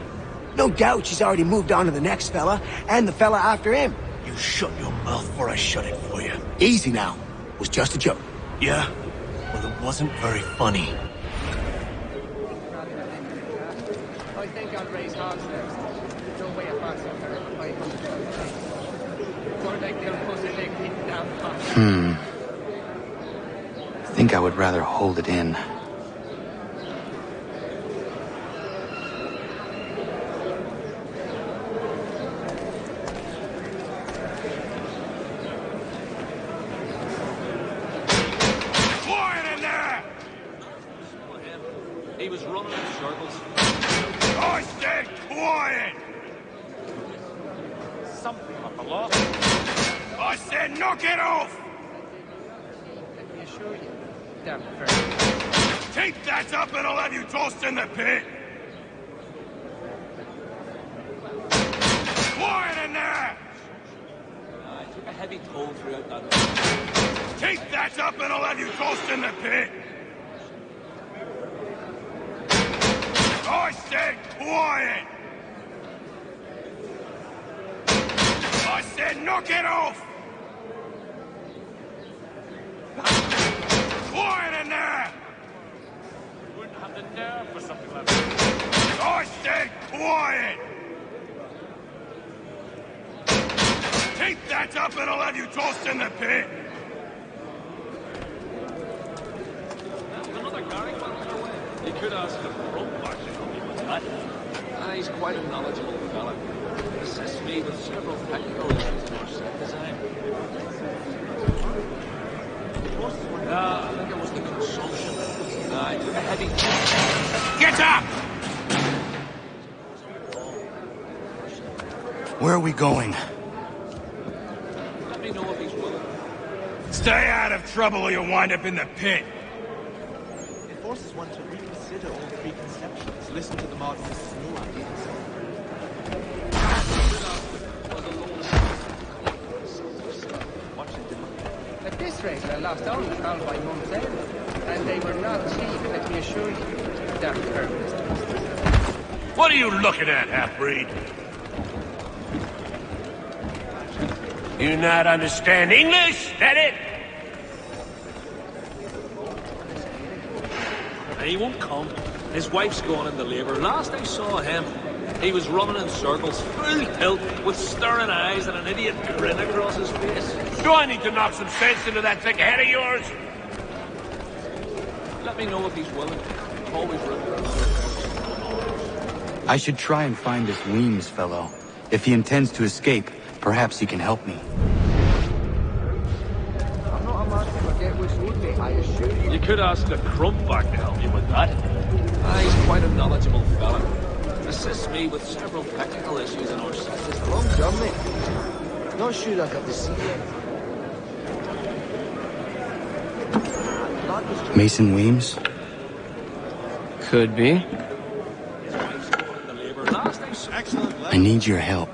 [SPEAKER 1] No doubt she's already moved on to the next fella, and the fella after him.
[SPEAKER 11] You shut your mouth before I shut it for you.
[SPEAKER 1] Easy now. It was just a joke.
[SPEAKER 11] Yeah? Well, it wasn't very funny.
[SPEAKER 18] I think I'll raise hogs next. No way a box up there for 500. Or like they'll put a leg hidden down the box.
[SPEAKER 2] I think I would rather hold it in.
[SPEAKER 15] Quiet in there!
[SPEAKER 12] He was running in circles.
[SPEAKER 15] I said quiet!
[SPEAKER 12] Something up a lot.
[SPEAKER 15] I said knock it off!
[SPEAKER 18] Let me assure you. Damn fair.
[SPEAKER 15] Keep that up and I'll have you tossed in the pit! Quiet in there!
[SPEAKER 12] I took a heavy toll throughout that.
[SPEAKER 15] Keep that up and I'll have you tossed in the pit! I said quiet! I said knock it off! Quiet in there!
[SPEAKER 12] Wouldn't have the nerve for something like that.
[SPEAKER 15] I said quiet! Keep that up and I'll have you tossed in the pit!
[SPEAKER 12] Another Gary on your way. You could ask the front back to help you with that. He's quite a knowledgeable fella. Assists me with several technical issues in our set design. I think it was the consumption. I took a heavy...
[SPEAKER 15] Get up!
[SPEAKER 2] Where are we going?
[SPEAKER 12] Let me know if he's willing.
[SPEAKER 15] Stay out of trouble or you'll wind up in the pit!
[SPEAKER 11] It forces one to reconsider all preconceptions. Listen to the modernists' new ideas.
[SPEAKER 18] At this rate, I lost all control by month's end. And they were not cheap, let me assure you. Damn fair.
[SPEAKER 15] What are you looking at, half-breed? You not understand English? That it?
[SPEAKER 12] He won't come. His wife's gone into labour. Last I saw him, he was running in circles, full tilt, with staring eyes and an idiot grin across his face.
[SPEAKER 15] Do I need to knock some sense into that thick head of yours?
[SPEAKER 12] Let me know if he's willing. Always ready.
[SPEAKER 2] I should try and find this Weems fellow. If he intends to escape, perhaps he can help me.
[SPEAKER 18] I'm not a man to forget which would be, I assure you.
[SPEAKER 12] You could ask the Crumpback to help you with that. He's quite a knowledgeable fella. Assists me with several technical issues in our system.
[SPEAKER 18] Well done, mate. Not sure I got to see it.
[SPEAKER 2] Mason Weems?
[SPEAKER 19] Could be.
[SPEAKER 2] I need your help.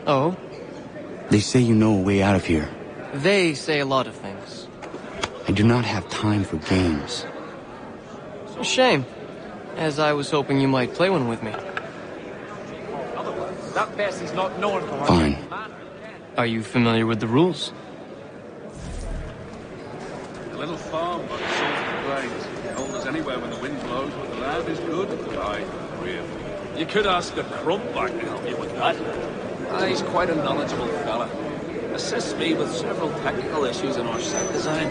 [SPEAKER 19] Oh?
[SPEAKER 2] They say you know a way out of here.
[SPEAKER 19] They say a lot of things.
[SPEAKER 2] I do not have time for games.
[SPEAKER 19] A shame, as I was hoping you might play one with me.
[SPEAKER 12] That best is not known for her.
[SPEAKER 2] Fine.
[SPEAKER 19] Are you familiar with the rules?
[SPEAKER 12] A little farm, but it's all the grades. Old as
[SPEAKER 14] goes anywhere when the wind blows, but the land is good. Aye, real. You could ask a crumpback to help you with that. He's quite a knowledgeable fella. Assists me with several technical issues in our set design.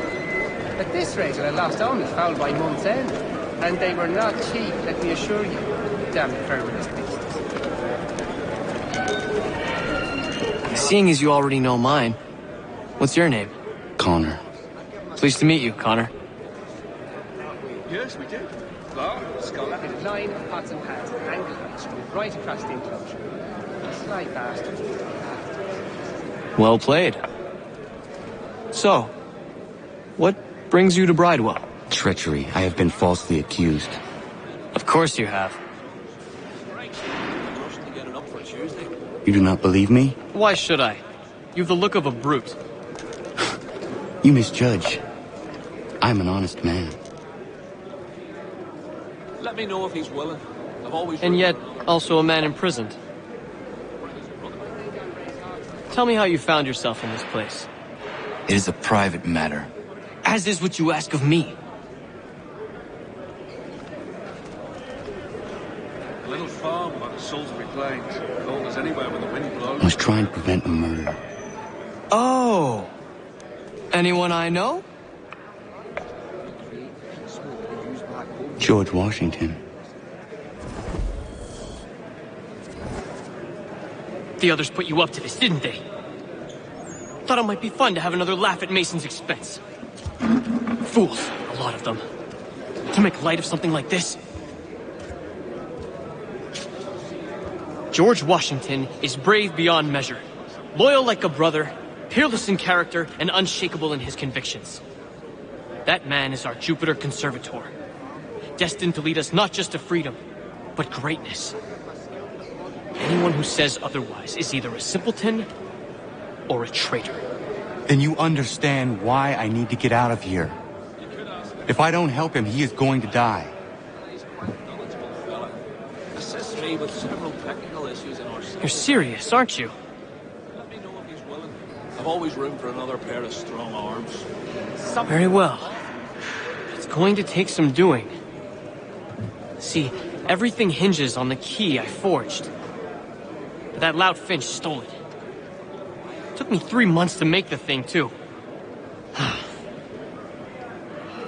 [SPEAKER 18] At this rate, I lost all my foul by month's end. And they were not cheap, let me assure you. Damn permanent pieces.
[SPEAKER 19] Seeing as you already know mine, what's your name?
[SPEAKER 2] Connor.
[SPEAKER 19] Pleased to meet you, Connor.
[SPEAKER 14] Yes, we did. Flower, scholar.
[SPEAKER 18] Did a line of pots and pans at an angle right across the enclosure. Sly bastard.
[SPEAKER 19] Well played. So, what brings you to Bridewell?
[SPEAKER 2] Treachery. I have been falsely accused.
[SPEAKER 19] Of course you have.
[SPEAKER 2] You do not believe me?
[SPEAKER 19] Why should I? You've the look of a brute.
[SPEAKER 2] You misjudge. I'm an honest man.
[SPEAKER 14] Let me know if he's willing. I've always...
[SPEAKER 19] And yet, also a man imprisoned. Tell me how you found yourself in this place.
[SPEAKER 2] It is a private matter.
[SPEAKER 19] As is what you ask of me.
[SPEAKER 14] A little farm by the Salisbury Plains. Cold as anywhere when the wind blows.
[SPEAKER 2] I was trying to prevent a murder.
[SPEAKER 19] Oh! Anyone I know?
[SPEAKER 2] George Washington.
[SPEAKER 19] The others put you up to this, didn't they? Thought it might be fun to have another laugh at Mason's expense. Fools, a lot of them. To make light of something like this. George Washington is brave beyond measure, loyal like a brother, peerless in character, and unshakable in his convictions. That man is our Jupiter Conservator, destined to lead us not just to freedom, but greatness. Anyone who says otherwise is either a simpleton or a traitor.
[SPEAKER 2] Then you understand why I need to get out of here. If I don't help him, he is going to die.
[SPEAKER 14] Assists me with several technical issues in our...
[SPEAKER 19] You're serious, aren't you?
[SPEAKER 14] Let me know if he's willing. I've always room for another pair of strong arms.
[SPEAKER 19] Very well. It's going to take some doing. See, everything hinges on the key I forged. But that lout Finch stole it. Took me 3 months to make the thing, too.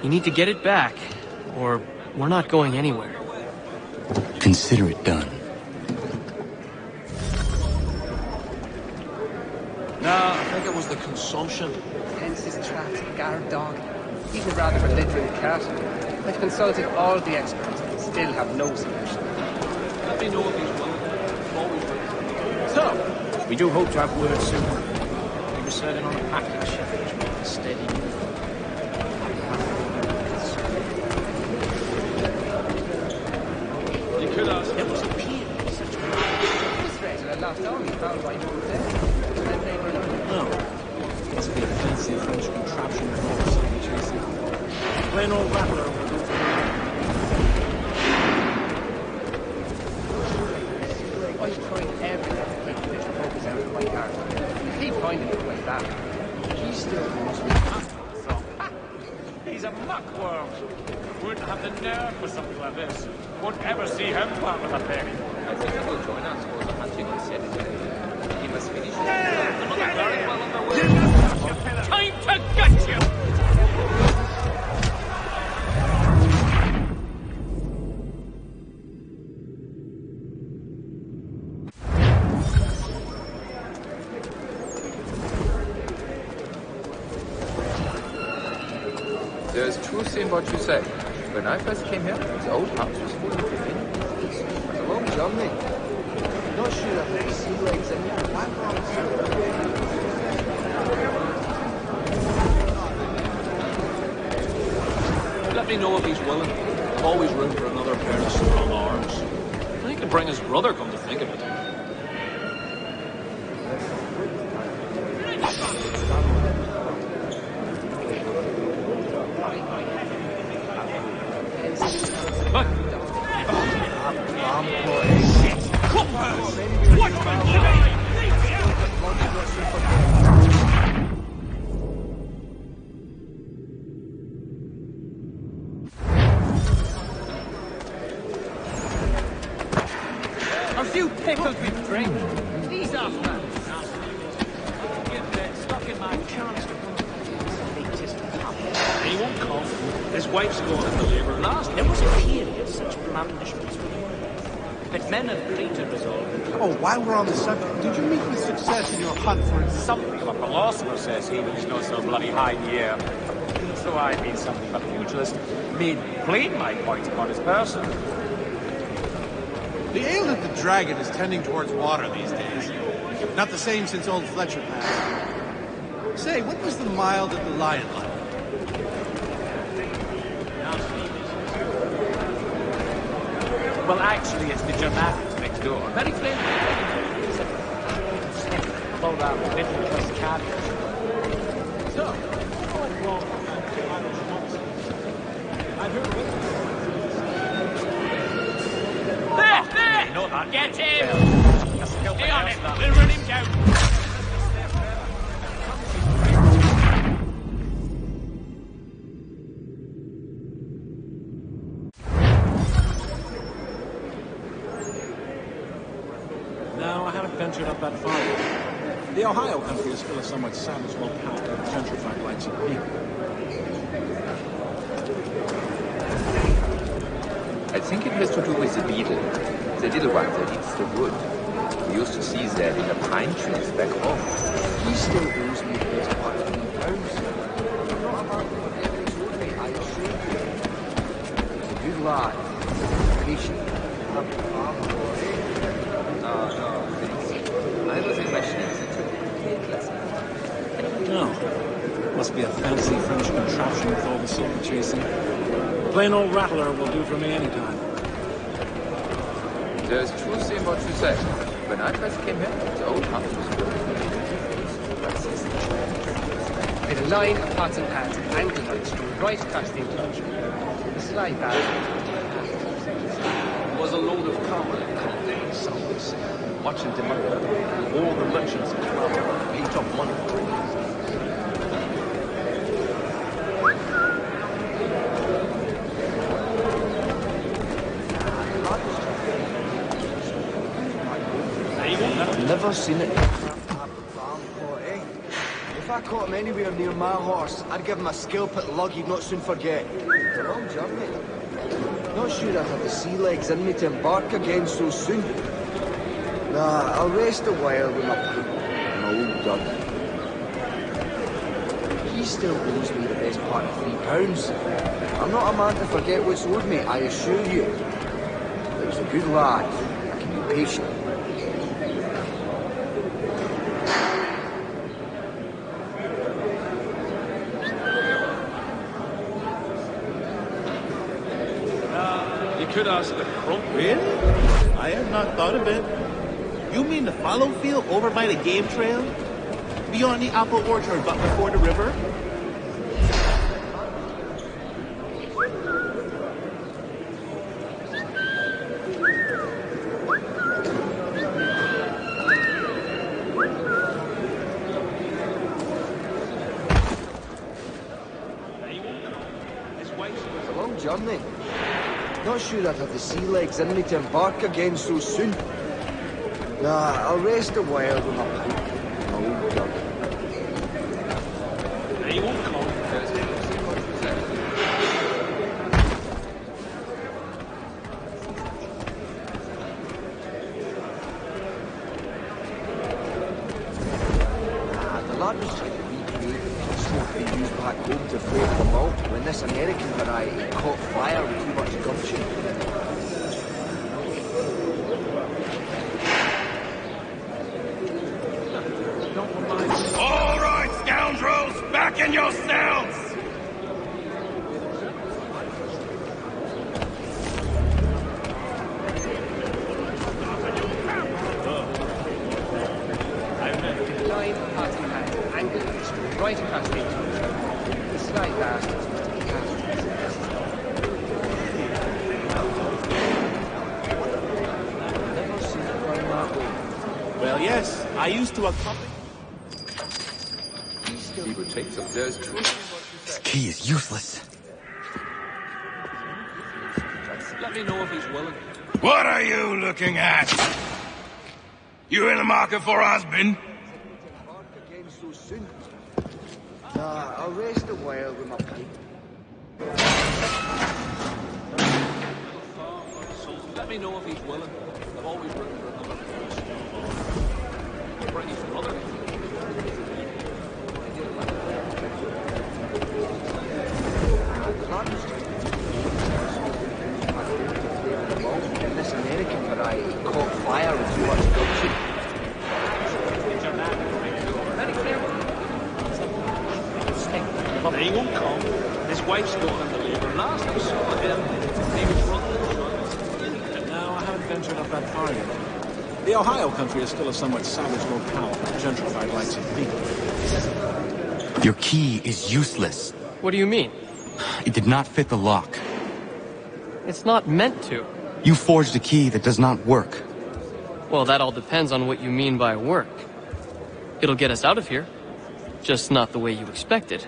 [SPEAKER 19] You need to get it back, or we're not going anywhere.
[SPEAKER 2] Consider it done.
[SPEAKER 14] No, I think it was the consumption.
[SPEAKER 18] Hence his traps, guard dog. Even rather a literal cat. I've consulted all the experts and still have no solution.
[SPEAKER 14] Let me know if he's willing. Always willing.
[SPEAKER 20] So, we do hope to have word soon. We were sailing on a packing ship, which means a steady move.
[SPEAKER 14] You could ask.
[SPEAKER 20] It was a pier. Such a
[SPEAKER 18] This rate, I lost all my foul by month's end. And they were not...
[SPEAKER 20] No. Must be a fancy French contraption for something chasing. Plain old rattler.
[SPEAKER 18] I tried everything to keep the bitch focus out of my heart. I keep finding it like that. He still wants me after, so...
[SPEAKER 13] He's a muckworm. Wouldn't have the nerve for something like this. Won't ever see him part with a pig.
[SPEAKER 20] I think he will join us for the hunting on Saturday. He must finish.
[SPEAKER 13] Time to gut you!
[SPEAKER 20] There's truth in what you say. When I first came here, the old house was full of women. It was a long journey.
[SPEAKER 11] Not sure that there's sea legs in here.
[SPEAKER 14] Let me know if he's willing. I've always room for another pair of strong arms. He could bring his brother, come to think of it.
[SPEAKER 13] His wife's going in the labour.
[SPEAKER 18] Last, there was a period such blandishments were known. But men of greater resolve.
[SPEAKER 11] Oh, while we're on the subject, did you meet with success in your hunt for
[SPEAKER 13] Something of a philosopher, says he, but he's not so bloody high in the air. So I, being something but a pugilist, made plain my point upon his person.
[SPEAKER 11] The ale at the Dragon is tending towards water these days. Not the same since old Fletcher passed. Say, what was the mild at the Lion like?
[SPEAKER 13] Well, actually, it's the Germanics next door. Very friendly. About that middle-class cabbage. So, there! You know that. Get him! Stay on him. We'll run him down.
[SPEAKER 12] No, I haven't ventured up that far yet. The Ohio country is still a somewhat savage, low-packed, and gentrified whites and people.
[SPEAKER 20] I think it has to do with the beetle. The little one that eats the wood. We used to see that in the pine trees back home.
[SPEAKER 7] He still owes me the best part of £3. I'm not a man to forget what he told me, I assure you. He's a good lad. Patient.
[SPEAKER 20] No, thanks. I was imagining it.
[SPEAKER 12] No. Must be a fancy French contraption with all the silver chasing. Plain old rattler will do for me anytime.
[SPEAKER 20] There's truth in what you say. When I first came here, the old house was built.
[SPEAKER 18] With a line of pots and pans angled on street right across the enclosure. The slide back.
[SPEAKER 12] It was a load of copper and condemned souls. Watching them all the merchants of travel paint up money for it.
[SPEAKER 7] Never seen it. If I caught him anywhere near my horse, I'd give him a scalpit lug he'd not soon forget. It's a long journey. Not sure I'd have the sea legs in me to embark again so soon. Nah, I'll rest a while with my pipe and my old dog. He still owes me the best part of £3. I'm not a man to forget what's owed me, I assure you. But he's a good lad. I can be patient.
[SPEAKER 11] Could ask the crook. Really? I have not thought of it. You mean the fallow field over by the game trail? Beyond the apple orchard but before the river?
[SPEAKER 7] It's a long journey. Not sure I'd have the sea legs in me to embark again so soon. Nah, I'll rest a while with my pipe and my old dog.
[SPEAKER 13] He won't come.
[SPEAKER 7] The lad was trying to recreate the smoke they used back home to flavour the malt when this American variety caught fire with too much gumption.
[SPEAKER 15] All right, scoundrels, back in your cells!
[SPEAKER 18] Line of pots and pans angled on street right across the enclosure. The slide bastards must be cast.
[SPEAKER 7] Never seen it run that way.
[SPEAKER 11] Well, yes, I used to accompany...
[SPEAKER 20] People take some. There's truth in what you
[SPEAKER 2] This
[SPEAKER 20] say.
[SPEAKER 2] key is useless.
[SPEAKER 12] Let me know if he's willing.
[SPEAKER 15] What are you looking at? You in the market for a husband?
[SPEAKER 7] Embark again so soon. Nah, I'll rest a while with my pipe.
[SPEAKER 12] Let me know if he's willing. I've always written for another person. I'll bring you some other.
[SPEAKER 7] And this American variety caught fire with too much gumption.
[SPEAKER 12] He won't come. His wife's gone into labour. Last I saw him, he was running the trucks.
[SPEAKER 13] No, I haven't ventured up that far yet. The Ohio country is still a somewhat savage locale, gentrified like St. Pete.
[SPEAKER 2] Your key is useless.
[SPEAKER 19] What do you mean?
[SPEAKER 2] It did not fit the lock.
[SPEAKER 19] It's not meant to.
[SPEAKER 2] You forged a key that does not work.
[SPEAKER 19] Well, that all depends on what you mean by work. It'll get us out of here. Just not the way you expected.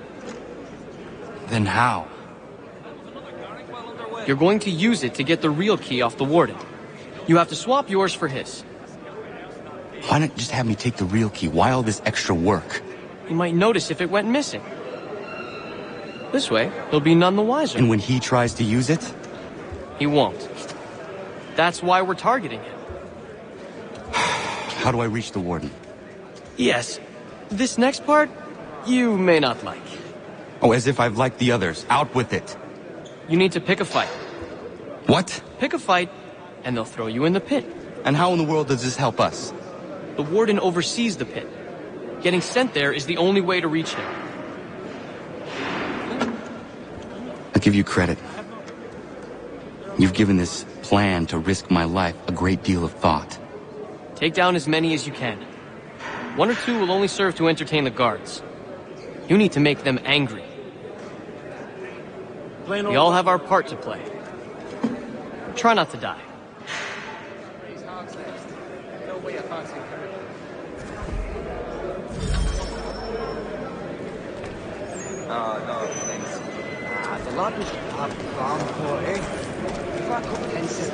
[SPEAKER 2] Then how?
[SPEAKER 19] You're going to use it to get the real key off the warden. You have to swap yours for his.
[SPEAKER 2] Why not just have me take the real key? Why all this extra work?
[SPEAKER 19] He might notice if it went missing. This way, he'll be none the wiser.
[SPEAKER 2] And when he tries to use it?
[SPEAKER 19] He won't. That's why we're targeting him.
[SPEAKER 2] How do I reach the warden?
[SPEAKER 19] Yes. This next part, you may not like.
[SPEAKER 2] Oh, as if I've liked the others. Out with it.
[SPEAKER 19] You need to pick a fight.
[SPEAKER 2] What?
[SPEAKER 19] Pick a fight, and they'll throw you in the pit.
[SPEAKER 2] And how in the world does this help us?
[SPEAKER 19] The warden oversees the pit. Getting sent there is the only way to reach him.
[SPEAKER 2] I'll give you credit. You've given this plan to risk my life a great deal of thought.
[SPEAKER 19] Take down as many as you can. 1 or 2 will only serve to entertain the guards. You need to make them angry. We all have our part to play. Try not to die.
[SPEAKER 7] No, thanks. The lad was a farm for, eh? If I could fences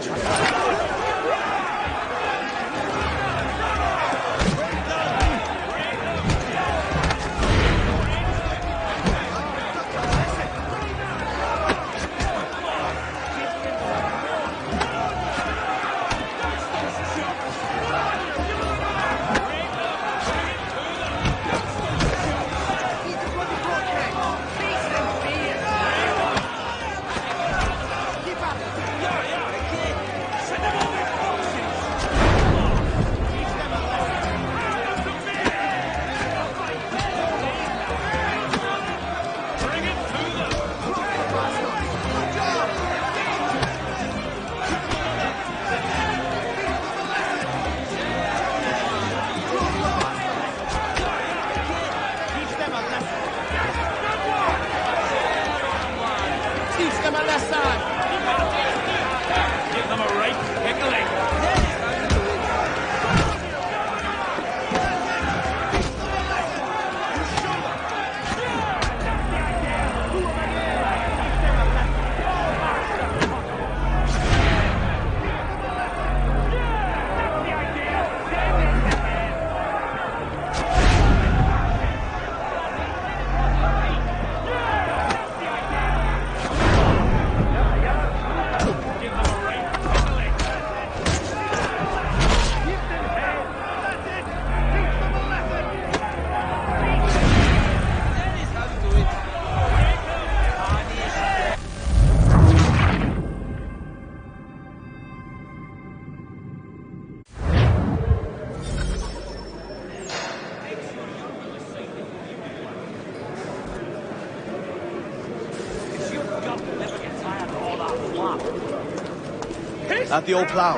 [SPEAKER 7] At the old plow.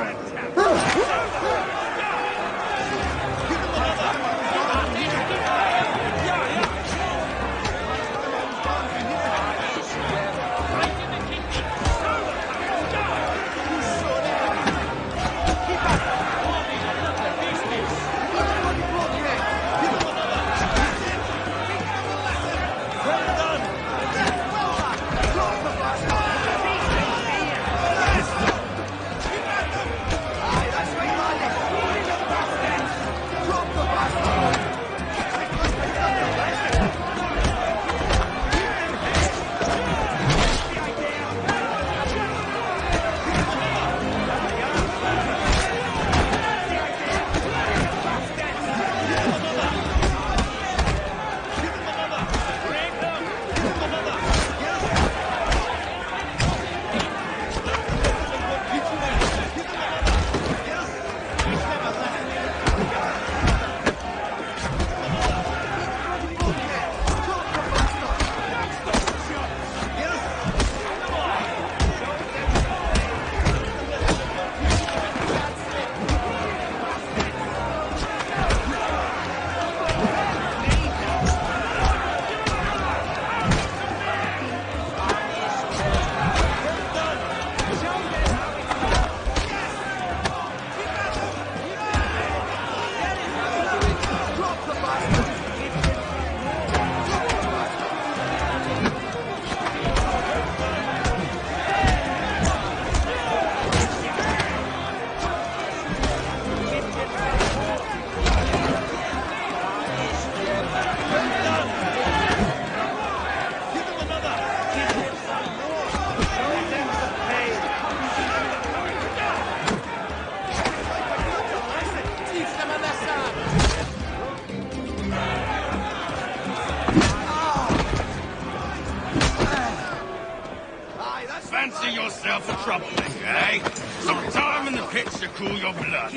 [SPEAKER 15] yourself for trouble, eh? Some time in the pits to cool your blood.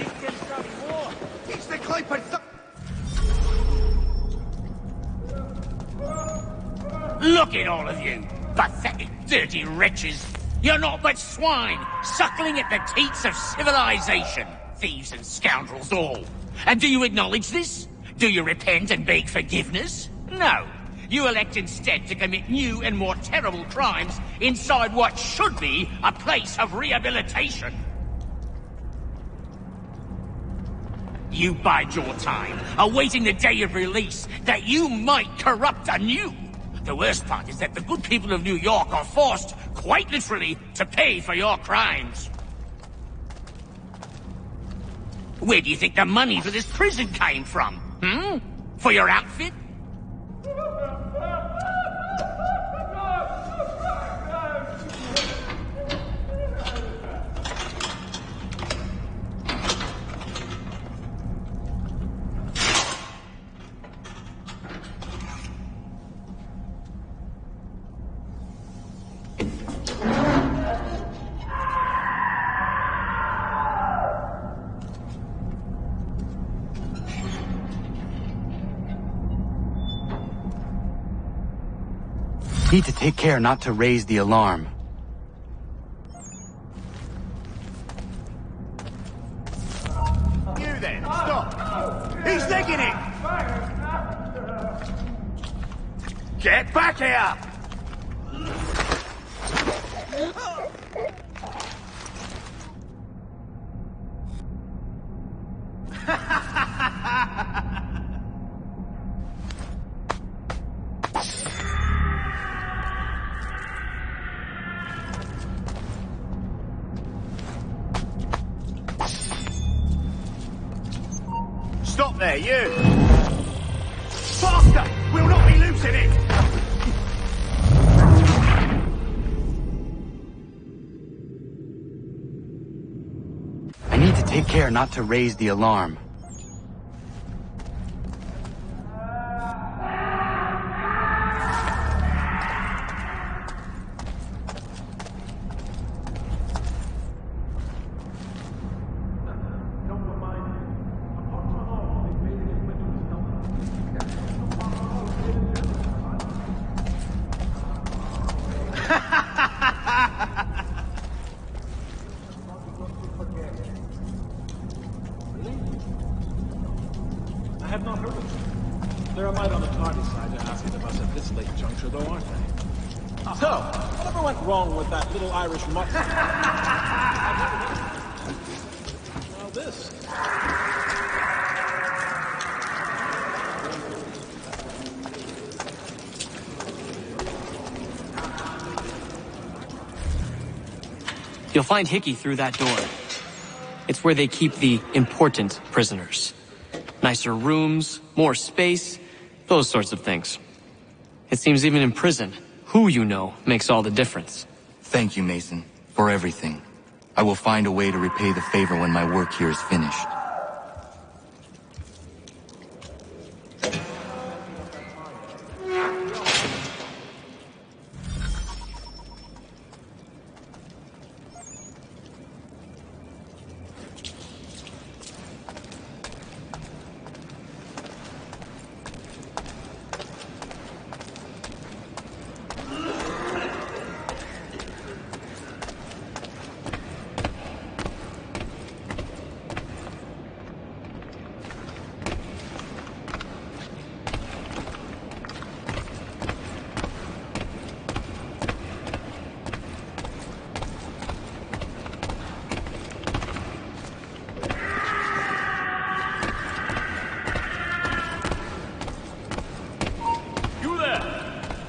[SPEAKER 7] It's the Clayton.
[SPEAKER 15] Look at all of you, pathetic, dirty wretches. You're not but swine, suckling at the teats of civilization. Thieves and scoundrels all. And do you acknowledge this? Do you repent and beg forgiveness? No. You elect instead to commit new and more terrible crimes inside what should be a place of rehabilitation. You bide your time, awaiting the day of release, that you might corrupt anew. The worst part is that the good people of New York are forced, quite literally, to pay for your crimes. Where do you think the money for this prison came from? For your outfit?
[SPEAKER 2] Need to take care not to raise the alarm.
[SPEAKER 15] You then, stop! He's digging it! Get back here! Stop there, you! Faster! We'll not be losing it!
[SPEAKER 2] I need to take care not to raise the alarm.
[SPEAKER 11] I have not heard of them. They're a mite on the tardy side to asking of us at this late juncture, though, aren't they? So, whatever went wrong with that little Irish mutt? Well, this.
[SPEAKER 19] You'll find Hickey through that door. It's where they keep the important prisoners. Nicer rooms, more space, those sorts of things. It seems even in prison, who you know makes all the difference.
[SPEAKER 2] Thank you, Mason, for everything. I will find a way to repay the favor when my work here is finished.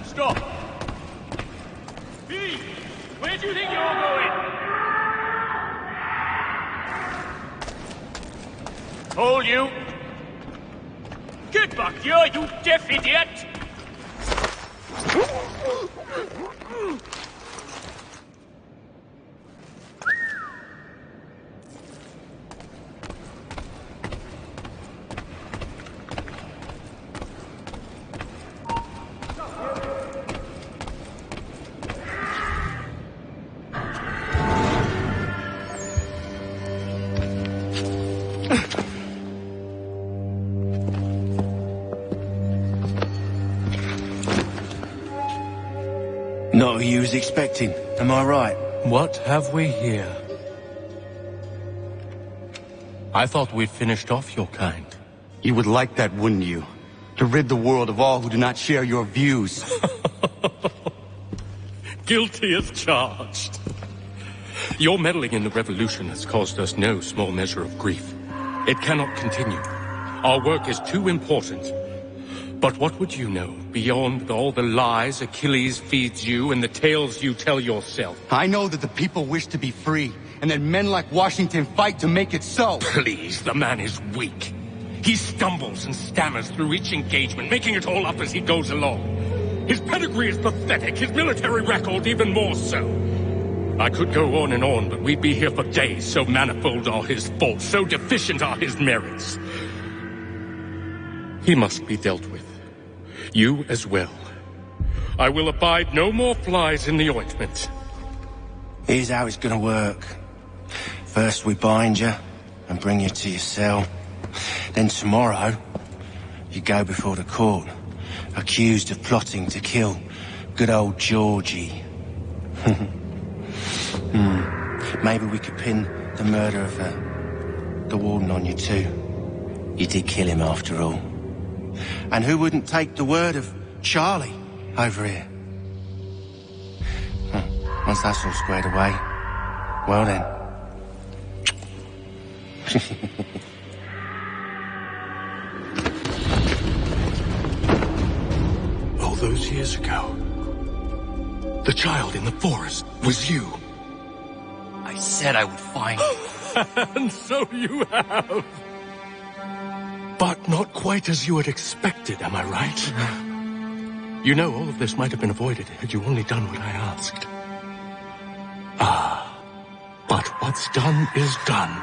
[SPEAKER 15] Stop! Me! Where do you think you're going? Told you! Get back here, you deaf idiot!
[SPEAKER 7] Not who you was expecting, am I right?
[SPEAKER 21] What have we here? I thought we'd finished off your kind.
[SPEAKER 2] You would like that, wouldn't you? To rid the world of all who do not share your views.
[SPEAKER 21] Guilty as charged. Your meddling in the revolution has caused us no small measure of grief. It cannot continue. Our work is too important. But what would you know beyond all the lies Achilles feeds you and the tales you tell yourself?
[SPEAKER 2] I know that the people wish to be free, and that men like Washington fight to make it so.
[SPEAKER 21] Please, the man is weak. He stumbles and stammers through each engagement, making it all up as he goes along. His pedigree is pathetic, his military record even more so. I could go on and on, but we'd be here for days, so manifold are his faults, so deficient are his merits. He must be dealt with. You as well. I will abide no more flies in the ointment.
[SPEAKER 7] Here's how it's gonna work. First we bind you and bring you to your cell. Then tomorrow, you go before the court, accused of plotting to kill good old Georgie. Maybe we could pin the murder of the warden on you too. You did kill him after all. And who wouldn't take the word of Charlie over here? Once that's all squared away, well then.
[SPEAKER 21] All those years ago, the child in the forest was you.
[SPEAKER 2] I said I would find you.
[SPEAKER 21] And so you have. But not quite as you had expected, am I right? You know, all of this might have been avoided had you only done what I asked. Ah, but what's done is done.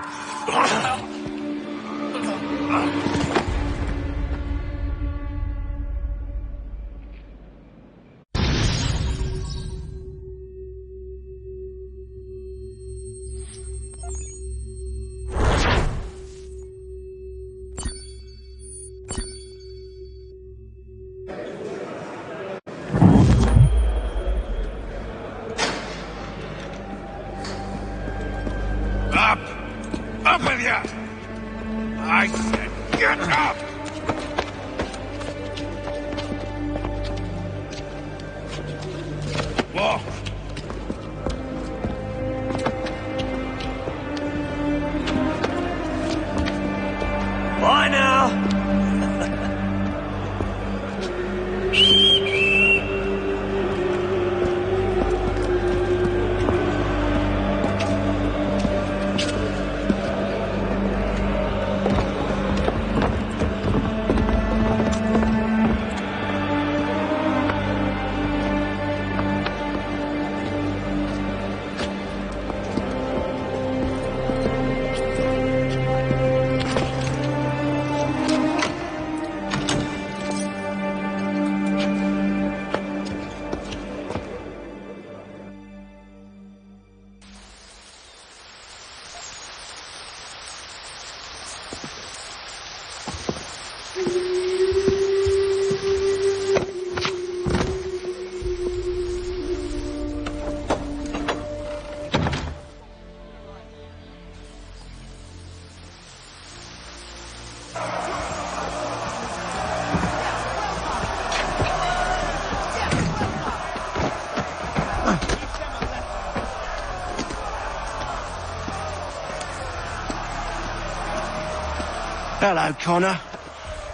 [SPEAKER 1] Up with you! I said get up! Walk!
[SPEAKER 7] Bye now! Hello, Connor.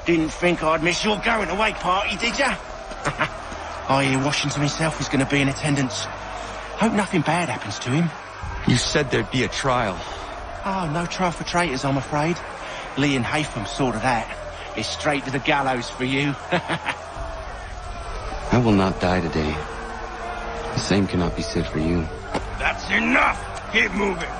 [SPEAKER 7] Didn't think I'd miss your going-away party, did ya? I hear Washington himself is going to be in attendance. Hope nothing bad happens to him.
[SPEAKER 2] You said there'd be a trial.
[SPEAKER 7] Oh, no trial for traitors, I'm afraid. Lee and Haytham saw to that. It's straight to the gallows for you.
[SPEAKER 2] I will not die today. The same cannot be said for you.
[SPEAKER 1] That's enough! Keep moving!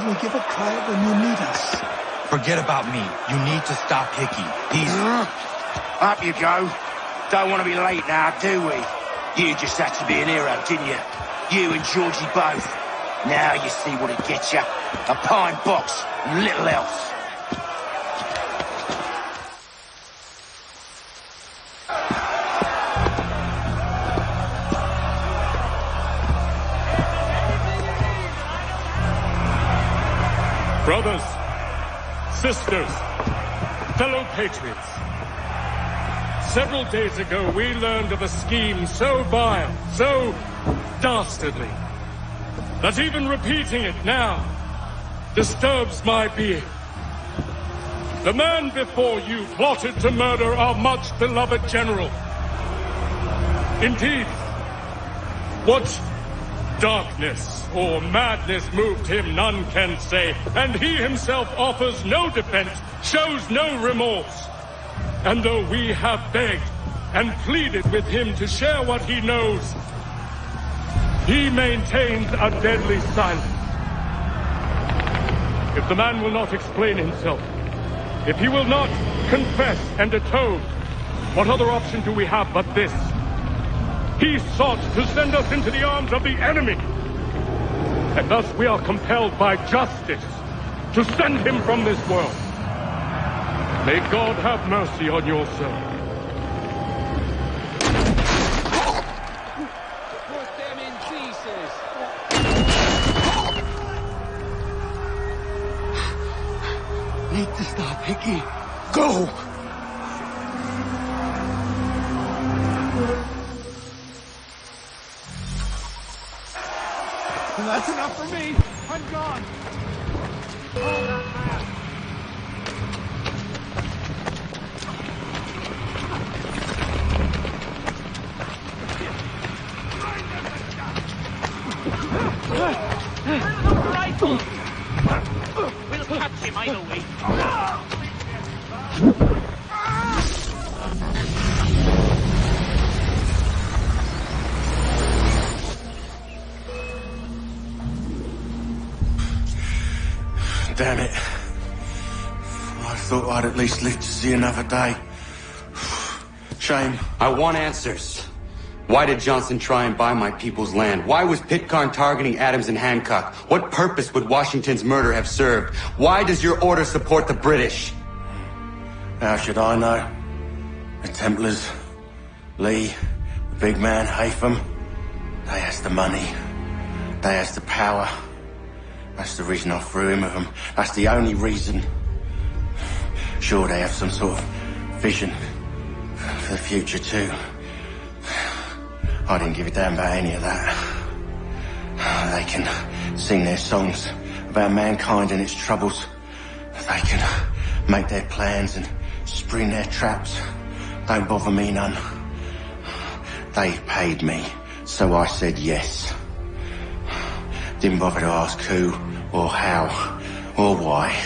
[SPEAKER 1] kindly give a cry when you need us.
[SPEAKER 2] Forget about me. You need to stop Hickey. He's...
[SPEAKER 15] Up you go. Don't want to be late now, do we? You just had to be an hero, didn't you? You and Georgie both. Now you see what it gets you. A pine box and little else.
[SPEAKER 21] Brothers, sisters, fellow patriots. Several days ago, we learned of a scheme so vile, so dastardly, that even repeating it now disturbs my being. The man before you plotted to murder our much-beloved general. Indeed, what darkness or madness moved him, none can say, and he himself offers no defense, shows no remorse. And though we have begged and pleaded with him to share what he knows, he maintains a deadly silence. If the man will not explain himself, if he will not confess and atone, what other option do we have but this? He sought to send us into the arms of the enemy. And thus we are compelled by justice to send him from this world. May God have mercy on your soul.
[SPEAKER 13] Put them in pieces.
[SPEAKER 1] Need to stop Hickey. Go!
[SPEAKER 3] That's enough for me. I'm gone. Oh, that man.
[SPEAKER 15] Rifle! We'll catch him either way.
[SPEAKER 1] Damn it. I thought I'd at least live to see another day. Shame.
[SPEAKER 2] I want answers. Why did Johnson try and buy my people's land? Why was Pitcairn targeting Adams and Hancock? What purpose would Washington's murder have served? Why does your order support the British?
[SPEAKER 1] How should I know? The Templars, Lee, the big man, Haytham, they has the money. They has the power. That's the reason I threw him at them. That's the only reason. Sure, they have some sort of vision for the future too. I didn't give a damn about any of that. They can sing their songs about mankind and its troubles. They can make their plans and spring their traps. Don't bother me none. They paid me, so I said yes. Didn't bother to ask who, or how, or why.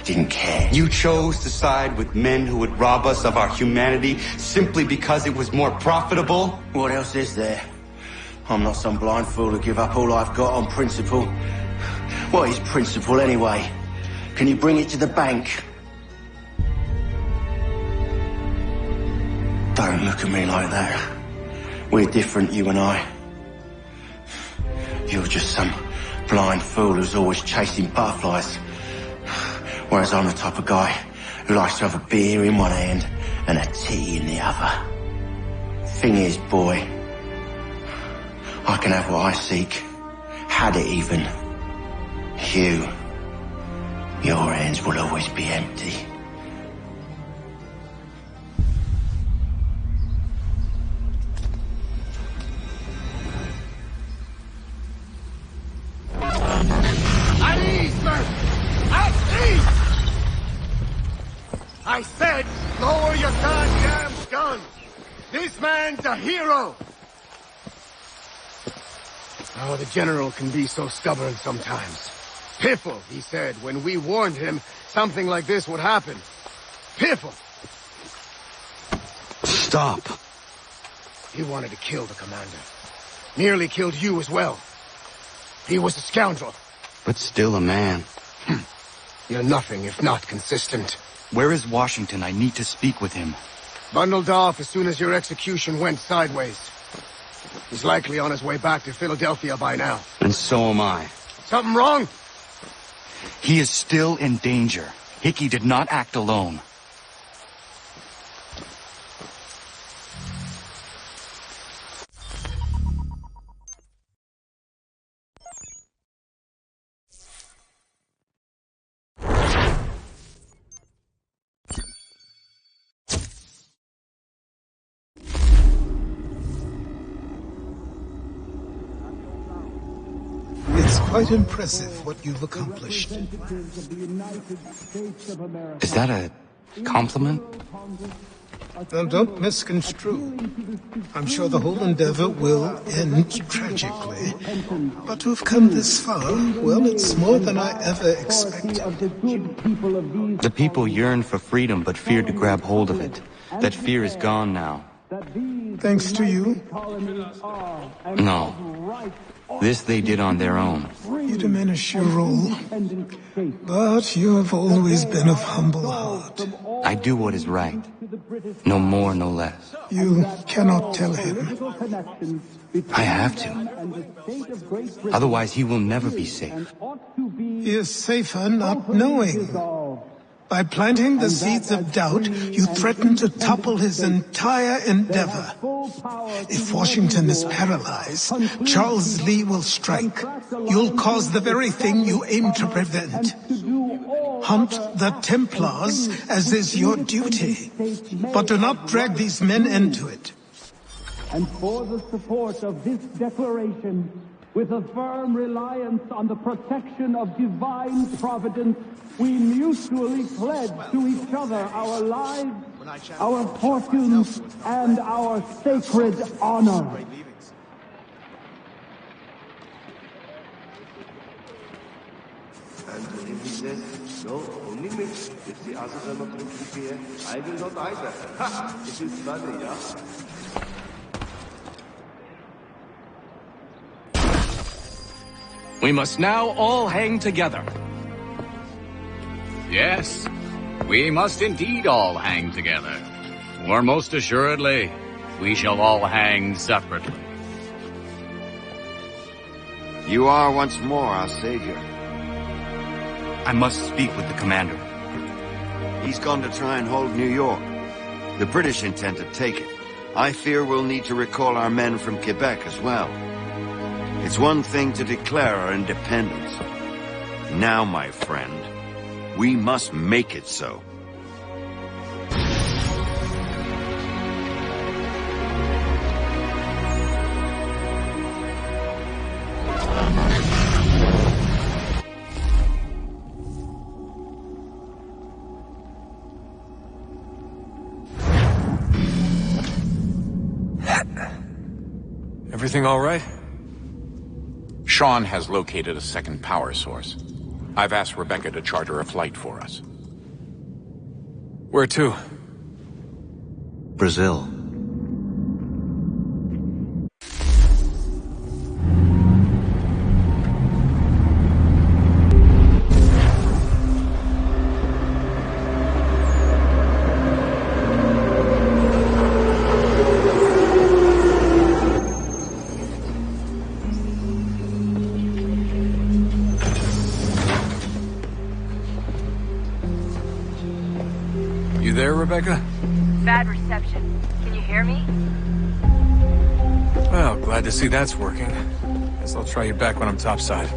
[SPEAKER 1] Didn't care.
[SPEAKER 2] You chose to side with men who would rob us of our humanity simply because it was more profitable?
[SPEAKER 1] What else is there? I'm not some blind fool to give up all I've got on principle. What is principle anyway? Can you bring it to the bank? Don't look at me like that. We're different, you and I. You're just some blind fool who's always chasing butterflies. Whereas I'm the type of guy who likes to have a beer in one hand and a tea in the other. Thing is, boy, I can have what I seek. Had it even. Your hands will always be empty.
[SPEAKER 15] At ease, man! At ease! I said, lower your goddamn gun! This man's a hero!
[SPEAKER 1] Oh, the General can be so stubborn sometimes. Piffle, he said, when we warned him something like this would happen. Piffle!
[SPEAKER 2] Stop.
[SPEAKER 1] He wanted to kill the commander. Nearly killed you as well. He was a scoundrel.
[SPEAKER 2] But still a man.
[SPEAKER 1] You're nothing if not consistent.
[SPEAKER 2] Where is Washington? I need to speak with him.
[SPEAKER 1] Bundled off as soon as your execution went sideways. He's likely on his way back to Philadelphia by now.
[SPEAKER 2] And so am I.
[SPEAKER 1] Something wrong?
[SPEAKER 2] He is still in danger. Hickey did not act alone.
[SPEAKER 6] It's quite impressive what you've accomplished.
[SPEAKER 2] Is that a compliment?
[SPEAKER 6] Now, don't misconstrue. I'm sure the whole endeavor will end tragically. But to have come this far, well, it's more than I ever expected.
[SPEAKER 2] The people yearn for freedom but feared to grab hold of it. That fear is gone now.
[SPEAKER 6] Thanks to you?
[SPEAKER 2] No. This they did on their own.
[SPEAKER 6] You diminish your role. But you have always been of humble heart.
[SPEAKER 2] I do what is right. No more, no less.
[SPEAKER 6] You cannot tell him.
[SPEAKER 2] I have to. Otherwise he will never be safe.
[SPEAKER 6] He is safer not knowing. By planting the seeds of doubt, you threaten to topple his entire endeavor. If Washington is paralyzed, Charles Lee will strike. You'll cause the very thing you aim to prevent. Hunt the Templars, as is your duty. But do not drag these men into it.
[SPEAKER 22] And for the support of this declaration, with a firm reliance on the protection of divine providence, we mutually pledge to each other our lives, our fortunes, and our sacred honor.
[SPEAKER 23] And if he says, no, only me. If the others are not looking here, I will not either. Ha! It is funny, yeah?
[SPEAKER 24] We must now all hang together.
[SPEAKER 8] Yes, we must indeed all hang together. Or most assuredly, we shall all hang separately.
[SPEAKER 25] You are once more our savior.
[SPEAKER 2] I must speak with the commander.
[SPEAKER 25] He's gone to try and hold New York. The British intend to take it. I fear we'll need to recall our men from Quebec as well. It's one thing to declare our independence. Now, my friend, we must make it so.
[SPEAKER 26] Everything all right?
[SPEAKER 27] Sean has located a second power source. I've asked Rebecca to charter a flight for us.
[SPEAKER 26] Where to?
[SPEAKER 2] Brazil.
[SPEAKER 26] You there, Rebecca?
[SPEAKER 28] Bad reception. Can you hear me?
[SPEAKER 26] Well, glad to see that's working. Guess I'll try you back when I'm topside.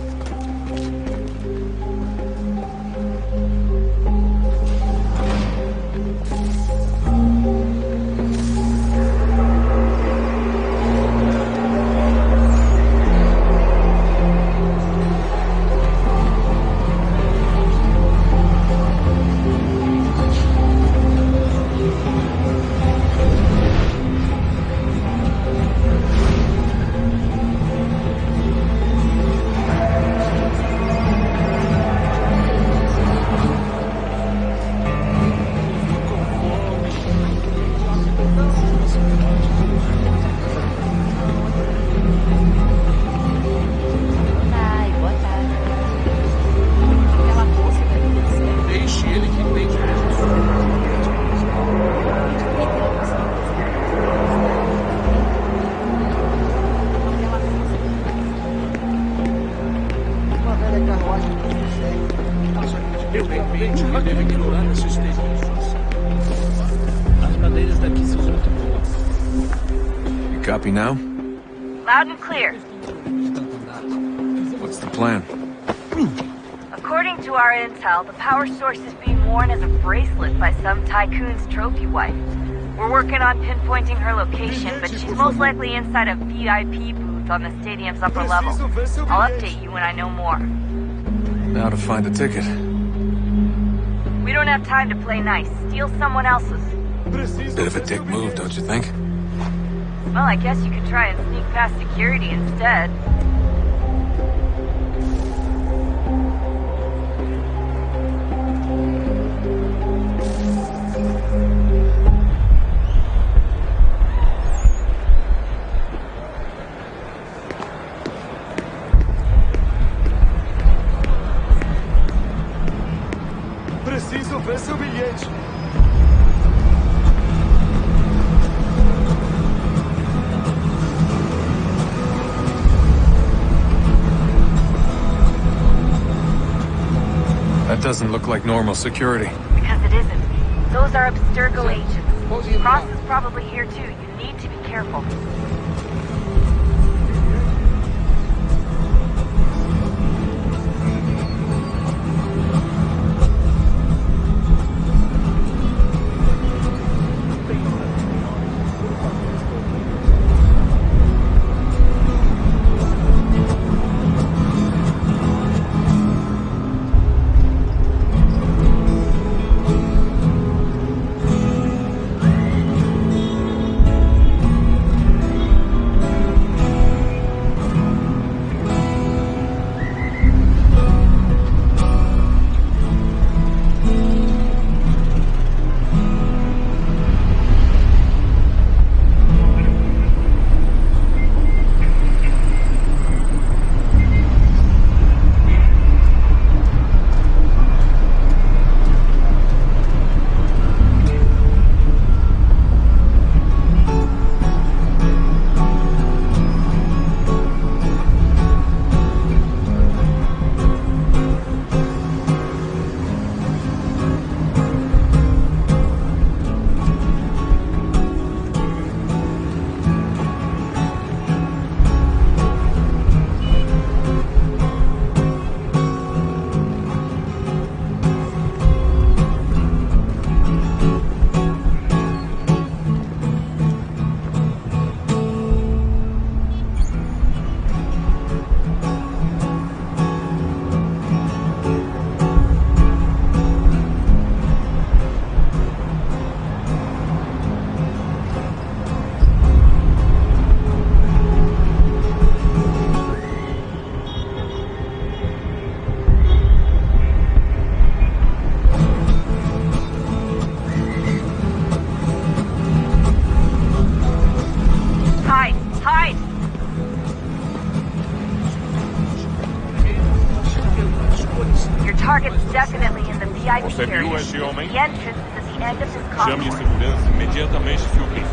[SPEAKER 26] Copy now?
[SPEAKER 28] Loud and clear.
[SPEAKER 26] What's the plan?
[SPEAKER 28] According to our intel, the power source is being worn as a bracelet by some tycoon's trophy wife. We're working on pinpointing her location, but she's most likely inside a VIP booth on the stadium's upper level. I'll update you when I know more.
[SPEAKER 26] Now to find a ticket.
[SPEAKER 28] We don't have time to play nice. Steal someone else's.
[SPEAKER 26] Bit of a dick move, don't you think?
[SPEAKER 28] Well, I guess you could try and sneak past security instead.
[SPEAKER 7] Preciso ver seu bilhete.
[SPEAKER 26] That doesn't look like normal security.
[SPEAKER 28] Because it isn't. Those are Abstergo agents. Cross is probably here too. You need to be careful.
[SPEAKER 4] Você viu esse homem?
[SPEAKER 28] The entrance is at the end of this
[SPEAKER 4] Chame
[SPEAKER 28] corridor.
[SPEAKER 4] segurança imediatamente, Philby.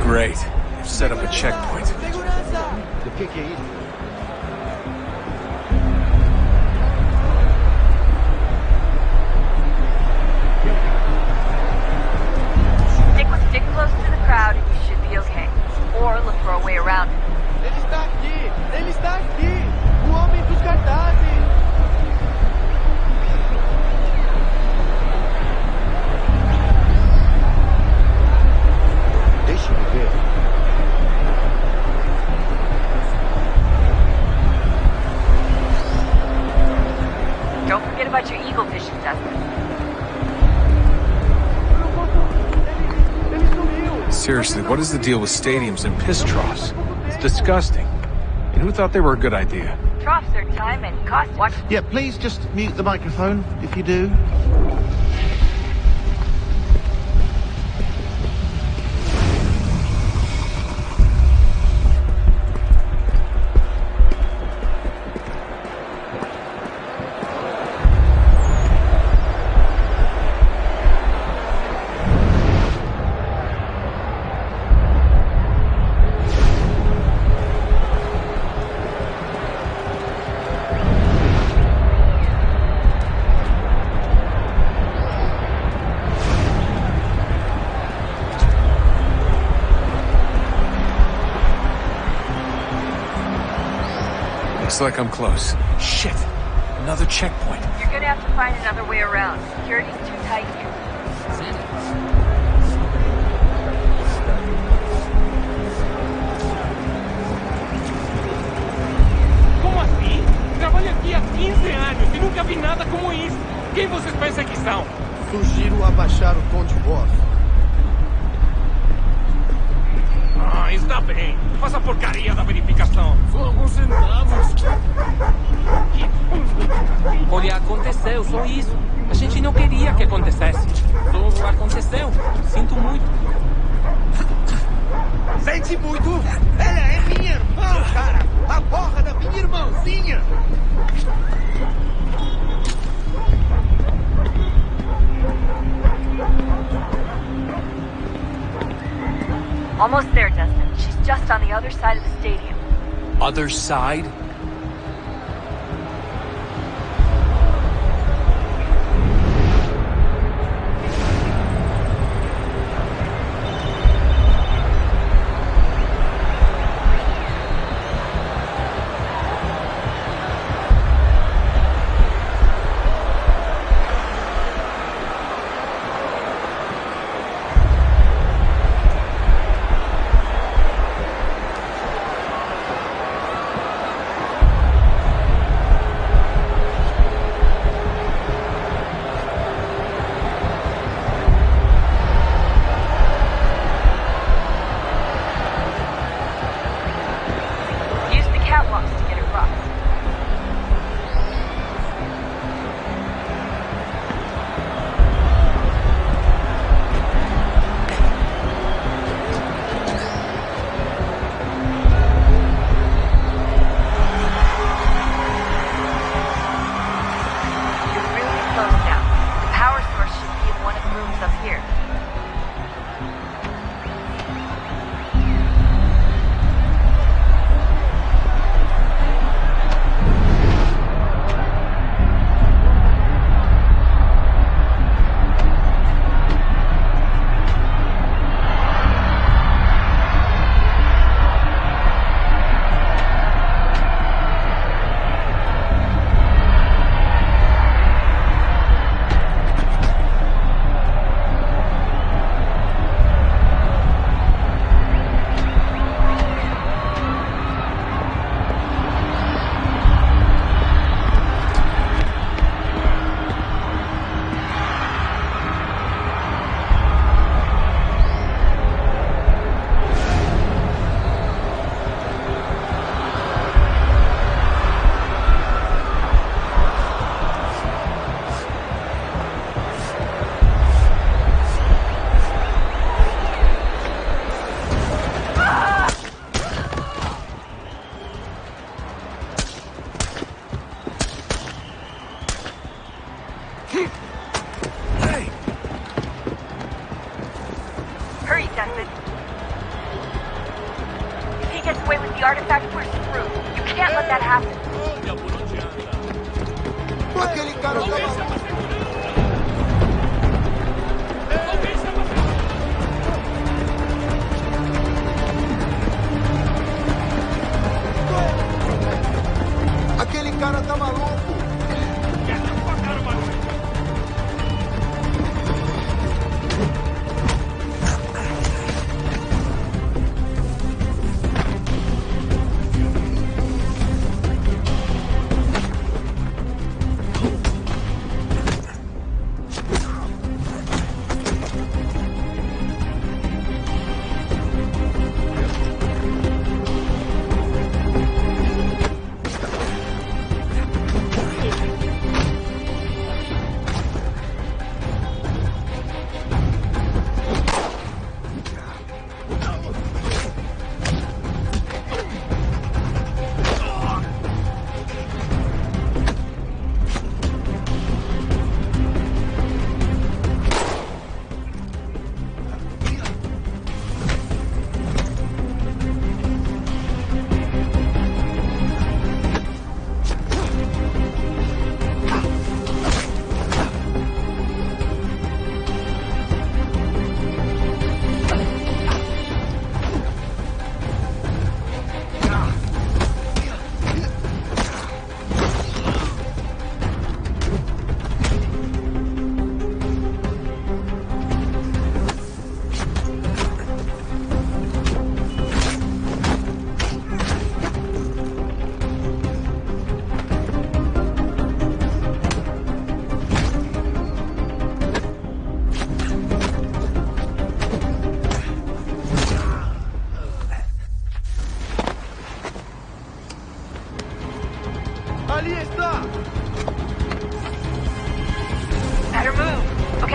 [SPEAKER 26] Great. You've set up a checkpoint.
[SPEAKER 7] Do que é isso?
[SPEAKER 28] Stick close to the crowd and you should be okay. Or look for a way around it.
[SPEAKER 7] Ele está aqui! Ele está aqui! O homem dos cartazes! Deixa-me ver.
[SPEAKER 28] Don't forget about your eagle vision, Desmond.
[SPEAKER 26] Seriously, what is the deal with stadiums and piss troughs? It's disgusting. And who thought they were a good idea?
[SPEAKER 28] Troughs are time and cost. Watch.
[SPEAKER 11] Yeah, please just mute the microphone if you do.
[SPEAKER 26] Looks like I'm close. Shit! Another checkpoint.
[SPEAKER 28] You're gonna have to find another way around. Security's too tight here.
[SPEAKER 21] Como assim? Trabalho aqui há 15 anos e nunca vi nada como isso. Quem vocês pensam que são?
[SPEAKER 7] Sugiro abaixar o tom de voz.
[SPEAKER 21] Ah, está bem. Faça a porcaria da verificação.
[SPEAKER 12] Só alguns centavos. Olha, aconteceu, só isso. A gente não queria que acontecesse. Só aconteceu. Sinto muito.
[SPEAKER 7] Sente muito? Ela é minha irmã, cara! A porra da minha irmãzinha!
[SPEAKER 28] Almost there, Dustin. She's just on the other side of the stadium.
[SPEAKER 24] Other side?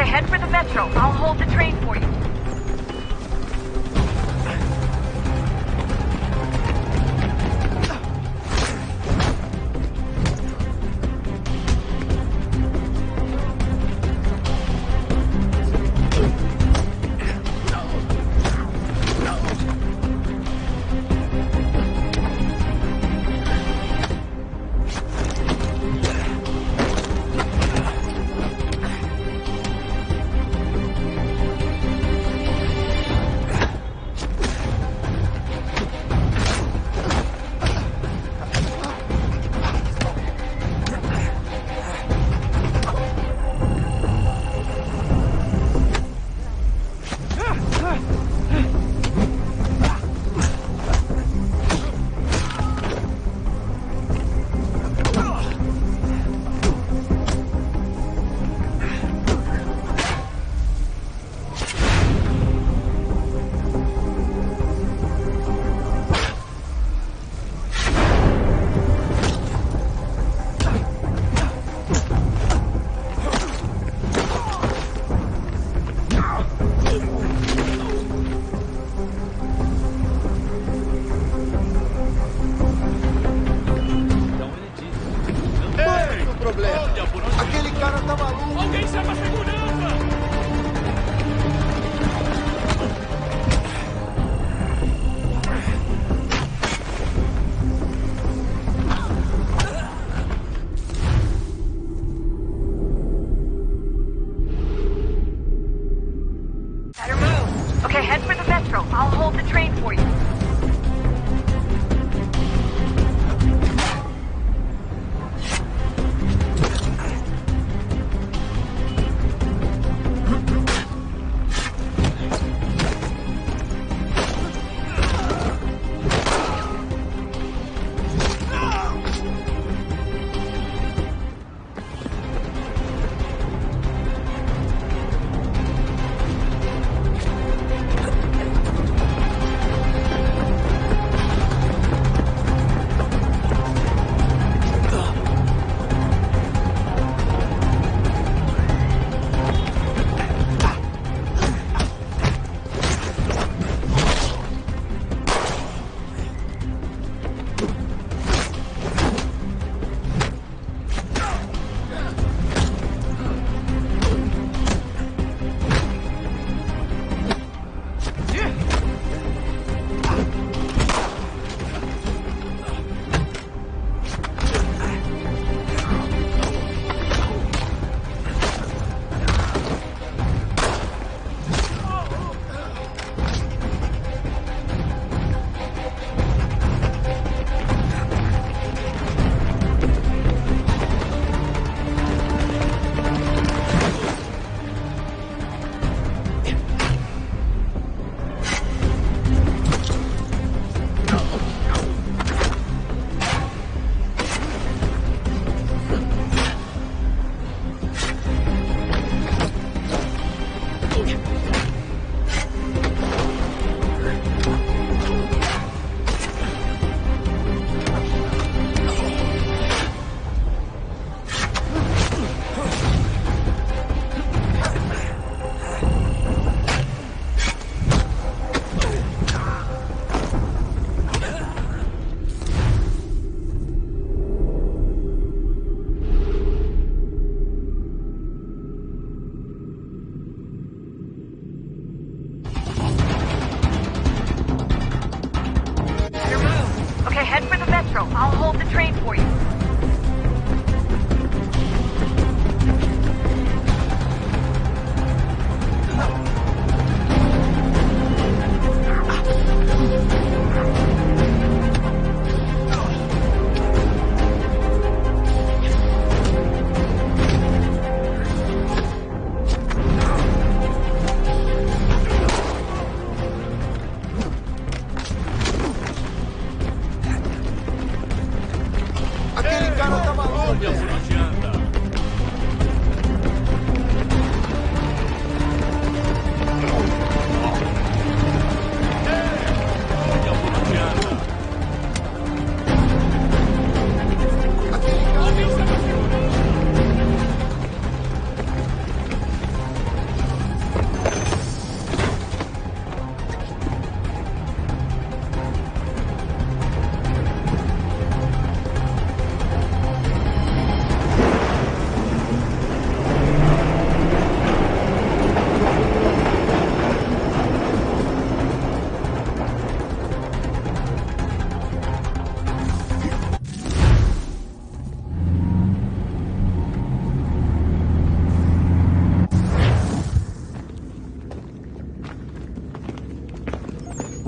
[SPEAKER 28] Okay, head for the metro. I'll hold the train for you.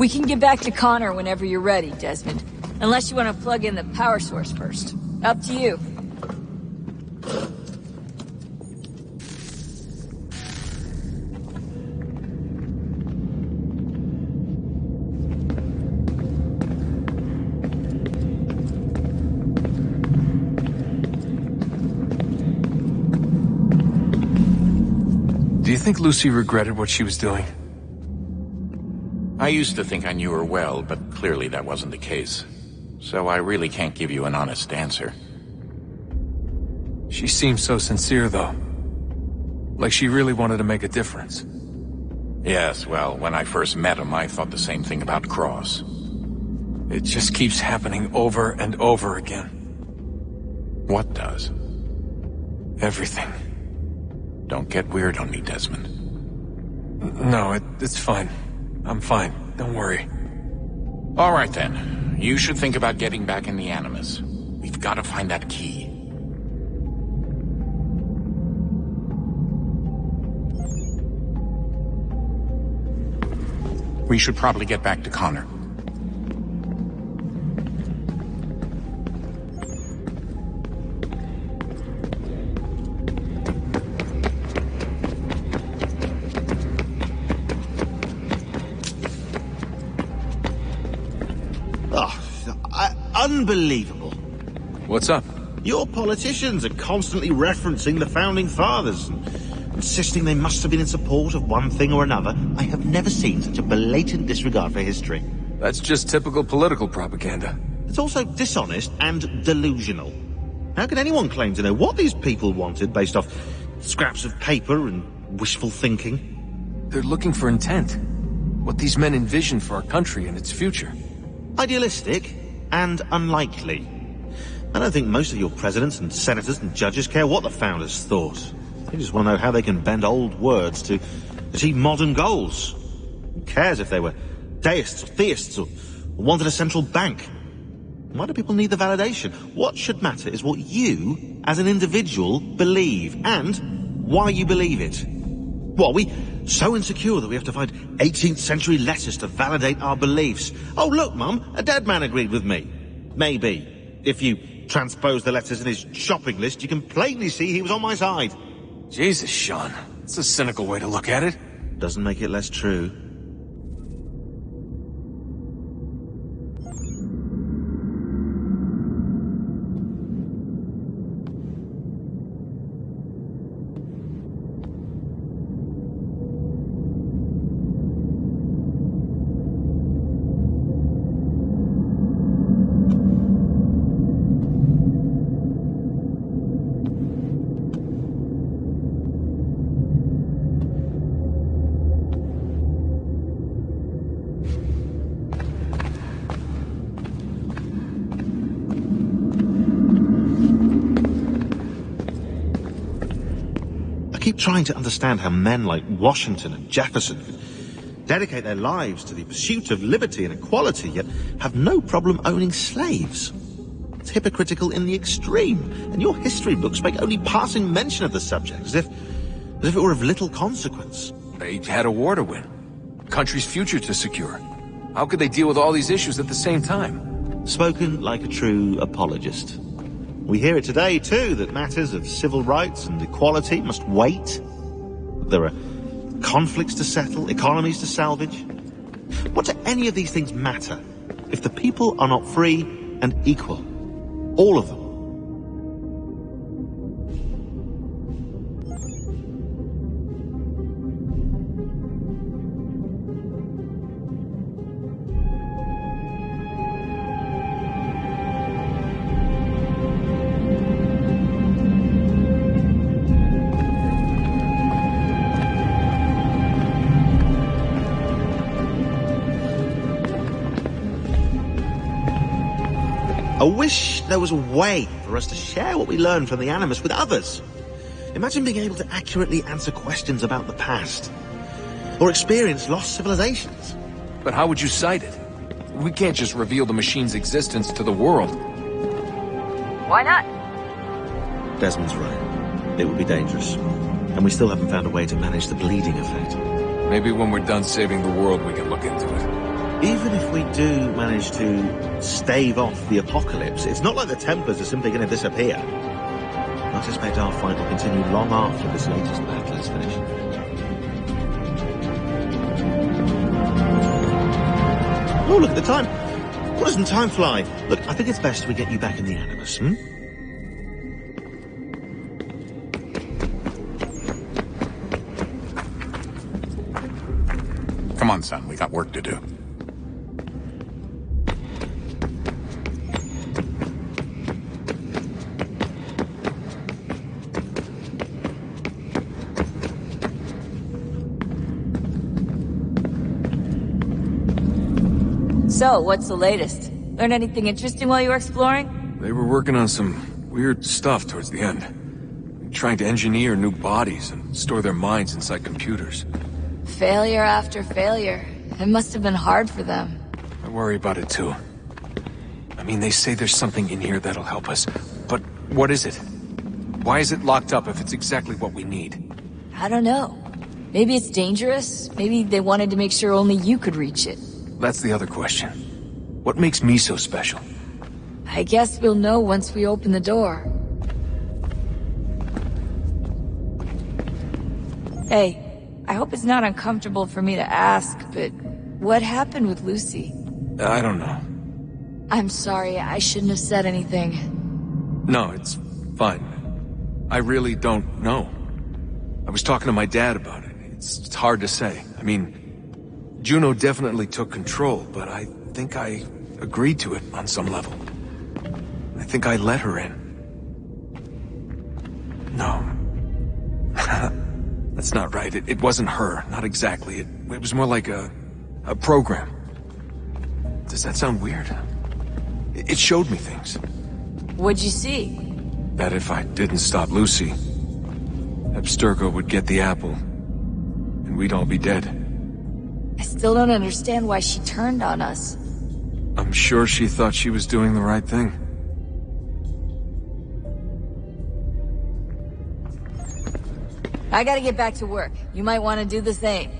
[SPEAKER 28] We can get back to Connor whenever you're ready, Desmond. Unless you want to plug in the power source first. Up to you.
[SPEAKER 26] Do you think Lucy regretted what she was doing?
[SPEAKER 27] I used to think I knew her well, but clearly that wasn't the case. So I really can't give you an honest answer.
[SPEAKER 26] She seemed so sincere, though. Like she really wanted to make a difference.
[SPEAKER 27] Yes, well, when I first met him, I thought the same thing about Cross.
[SPEAKER 26] It just keeps happening over and over again.
[SPEAKER 27] What does?
[SPEAKER 26] Everything.
[SPEAKER 27] Don't get weird on me, Desmond.
[SPEAKER 26] No, it's fine. I'm fine. Don't worry.
[SPEAKER 27] All right, then. You should think about getting back in the Animus. We've got to find that key. We should probably get back to Connor.
[SPEAKER 5] Unbelievable.
[SPEAKER 26] What's up?
[SPEAKER 5] Your politicians are constantly referencing the Founding Fathers and insisting they must have been in support of one thing or another. I have never seen such a blatant disregard for history.
[SPEAKER 26] That's just typical political propaganda.
[SPEAKER 5] It's also dishonest and delusional. How can anyone claim to know what these people wanted based off scraps of paper and wishful thinking?
[SPEAKER 26] They're looking for intent. What these men envision for our country and its future.
[SPEAKER 5] Idealistic and unlikely. I don't think most of your presidents and senators and judges care what the founders thought. They just want to know how they can bend old words to achieve modern goals. Who cares if they were deists or theists or wanted a central bank? Why do people need the validation? What should matter is what you, as an individual, believe, and why you believe it. What, are we so insecure that we have to find 18th century letters to validate our beliefs? Oh, look, Mum, a dead man agreed with me. Maybe. If you transpose the letters in his shopping list, you can plainly see he was on my side.
[SPEAKER 26] Jesus, Sean. It's a cynical way to look at it.
[SPEAKER 5] Doesn't make it less true. I keep trying to understand how men like Washington and Jefferson could dedicate their lives to the pursuit of liberty and equality, yet have no problem owning slaves. It's hypocritical in the extreme, and your history books make only passing mention of the subject, as if it were of little consequence.
[SPEAKER 26] They had a war to win, a country's future to secure. How could they deal with all these issues at the same time?
[SPEAKER 5] Spoken like a true apologist. We hear it today, too, that matters of civil rights and equality must wait. There are conflicts to settle, economies to salvage. What do any of these things matter if the people are not free and equal? All of them. I wish there was a way for us to share what we learn from the Animus with others. Imagine being able to accurately answer questions about the past, or experience lost civilizations.
[SPEAKER 26] But how would you cite it? We can't just reveal the machine's existence to the world.
[SPEAKER 28] Why not?
[SPEAKER 5] Desmond's right. It would be dangerous. And we still haven't found a way to manage the bleeding effect.
[SPEAKER 26] Maybe when we're done saving the world, we can look into it.
[SPEAKER 5] Even if we do manage to stave off the apocalypse, it's not like the Templars are simply going to disappear. I suspect our fight will continue long after this latest battle is finished. Oh, look at the time. What doesn't time fly? Look, I think it's best we get you back in the Animus, hmm?
[SPEAKER 27] Come on, son, we got work to do.
[SPEAKER 28] So, what's the latest? Learn anything interesting while you were exploring?
[SPEAKER 26] They were working on some weird stuff towards the end. Trying to engineer new bodies and store their minds inside computers.
[SPEAKER 28] Failure after failure. It must have been hard for them.
[SPEAKER 26] I worry about it too. I mean, they say there's something in here that'll help us. But what is it? Why is it locked up if it's exactly what we need?
[SPEAKER 28] I don't know. Maybe it's dangerous. Maybe they wanted to make sure only you could reach it.
[SPEAKER 26] That's the other question. What makes me so special?
[SPEAKER 28] I guess we'll know once we open the door. Hey, I hope it's not uncomfortable for me to ask, but what happened with Lucy?
[SPEAKER 26] I don't know.
[SPEAKER 28] I'm sorry, I shouldn't have said anything.
[SPEAKER 26] No, it's fine. I really don't know. I was talking to my dad about it. It's hard to say. I mean, Juno definitely took control, but I think I agreed to it on some level. I think I let her in. No. That's not right. It wasn't her. Not exactly. It was more like a program. Does that sound weird? It showed me things.
[SPEAKER 28] What'd you see?
[SPEAKER 26] That if I didn't stop Lucy, Abstergo would get the apple, and we'd all be dead.
[SPEAKER 28] I still don't understand why she turned on us.
[SPEAKER 26] I'm sure she thought she was doing the right thing.
[SPEAKER 28] I gotta get back to work. You might want to do the same.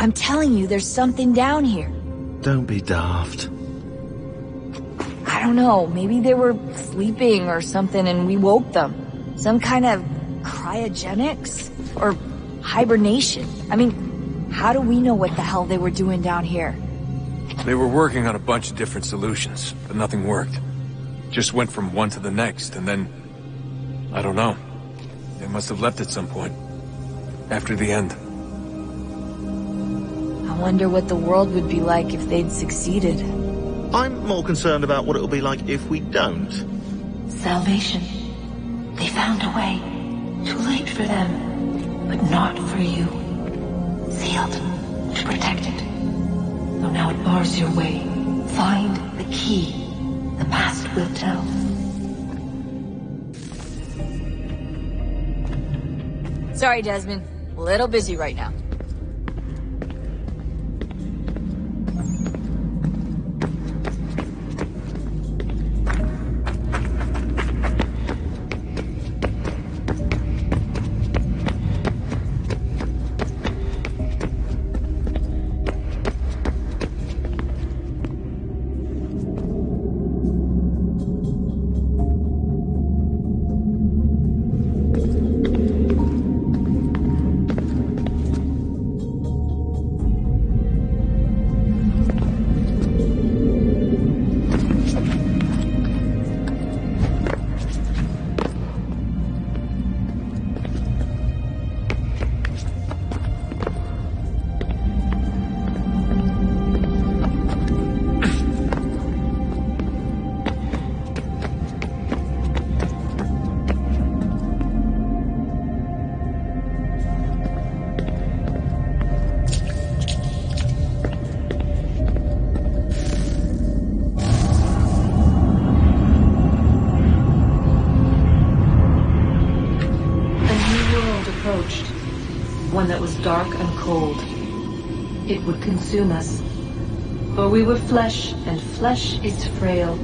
[SPEAKER 28] I'm telling you, there's something down here.
[SPEAKER 5] Don't be daft.
[SPEAKER 28] I don't know, maybe they were sleeping or something and we woke them. Some kind of cryogenics? Or hibernation? I mean, how do we know what the hell they were doing down here?
[SPEAKER 26] They were working on a bunch of different solutions, but nothing worked. Just went from one to the next, and then... I don't know. They must have left at some point. After the end.
[SPEAKER 28] I wonder what the world would be like if they'd succeeded.
[SPEAKER 5] I'm more concerned about what it'll be like if we don't.
[SPEAKER 9] Salvation. They found a way. Too late for them, but not for you. Sealed. To protect it. Though now it bars your way. Find the key. The past will tell.
[SPEAKER 28] Sorry, Desmond. A little busy right now.
[SPEAKER 9] One that was dark and cold. It would consume us. For we were flesh, and flesh is frail.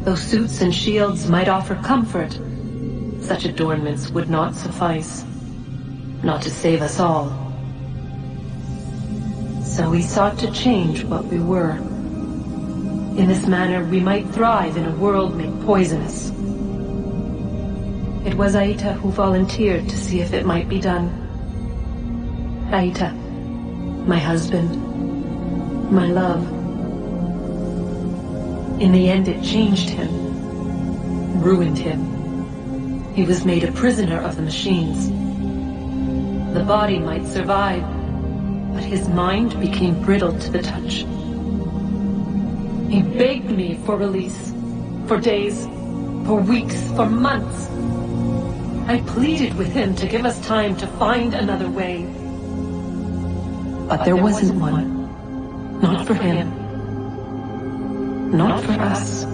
[SPEAKER 9] Though suits and shields might offer comfort, such adornments would not suffice. Not to save us all. So we sought to change what we were. In this manner, we might thrive in a world made poisonous. It was Aita who volunteered to see if it might be done. Aita, my husband, my love. In the end, it changed him, ruined him. He was made a prisoner of the machines. The body might survive, but his mind became brittle to the touch. He begged me for release, for days, for weeks, for months. I pleaded with him to give us time to find another way. But there wasn't one. Not for him. Not for us.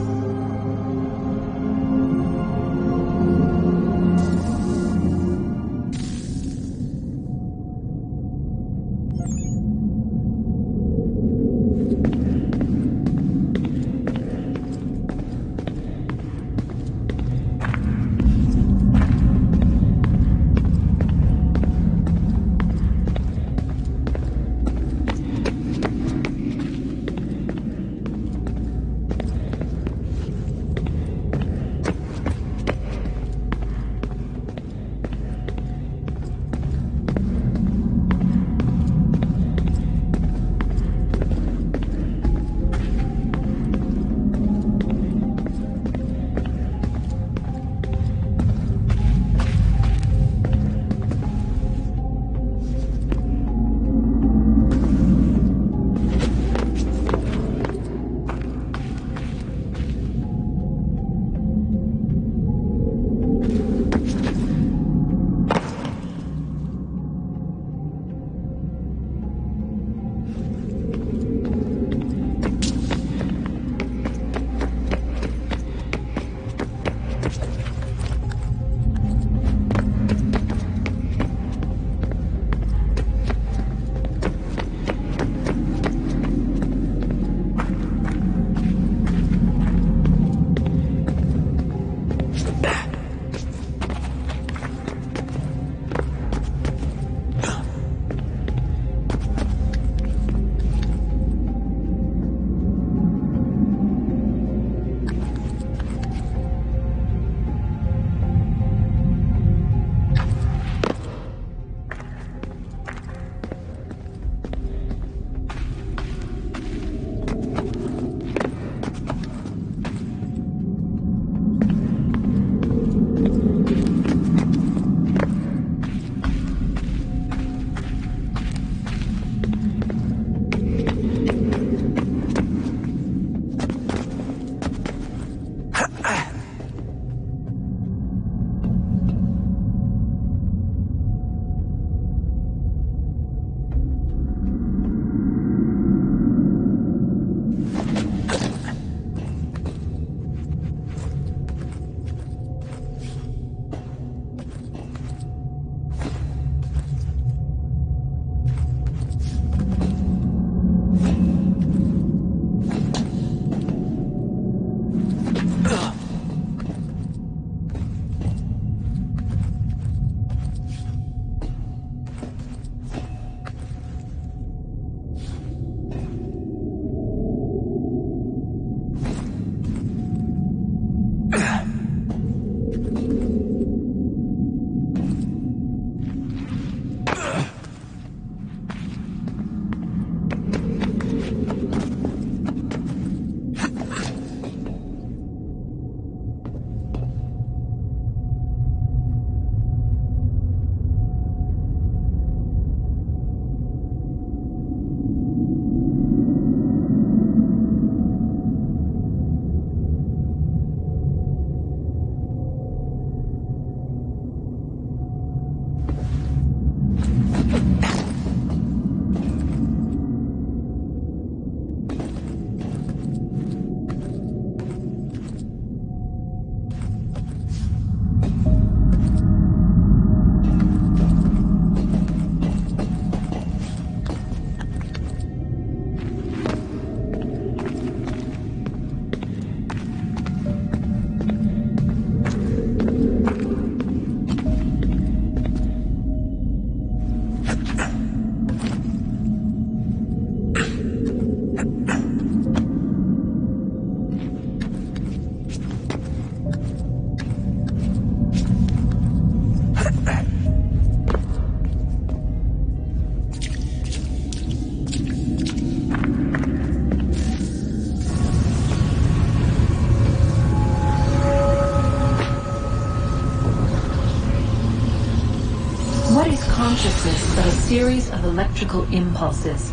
[SPEAKER 9] series of electrical impulses,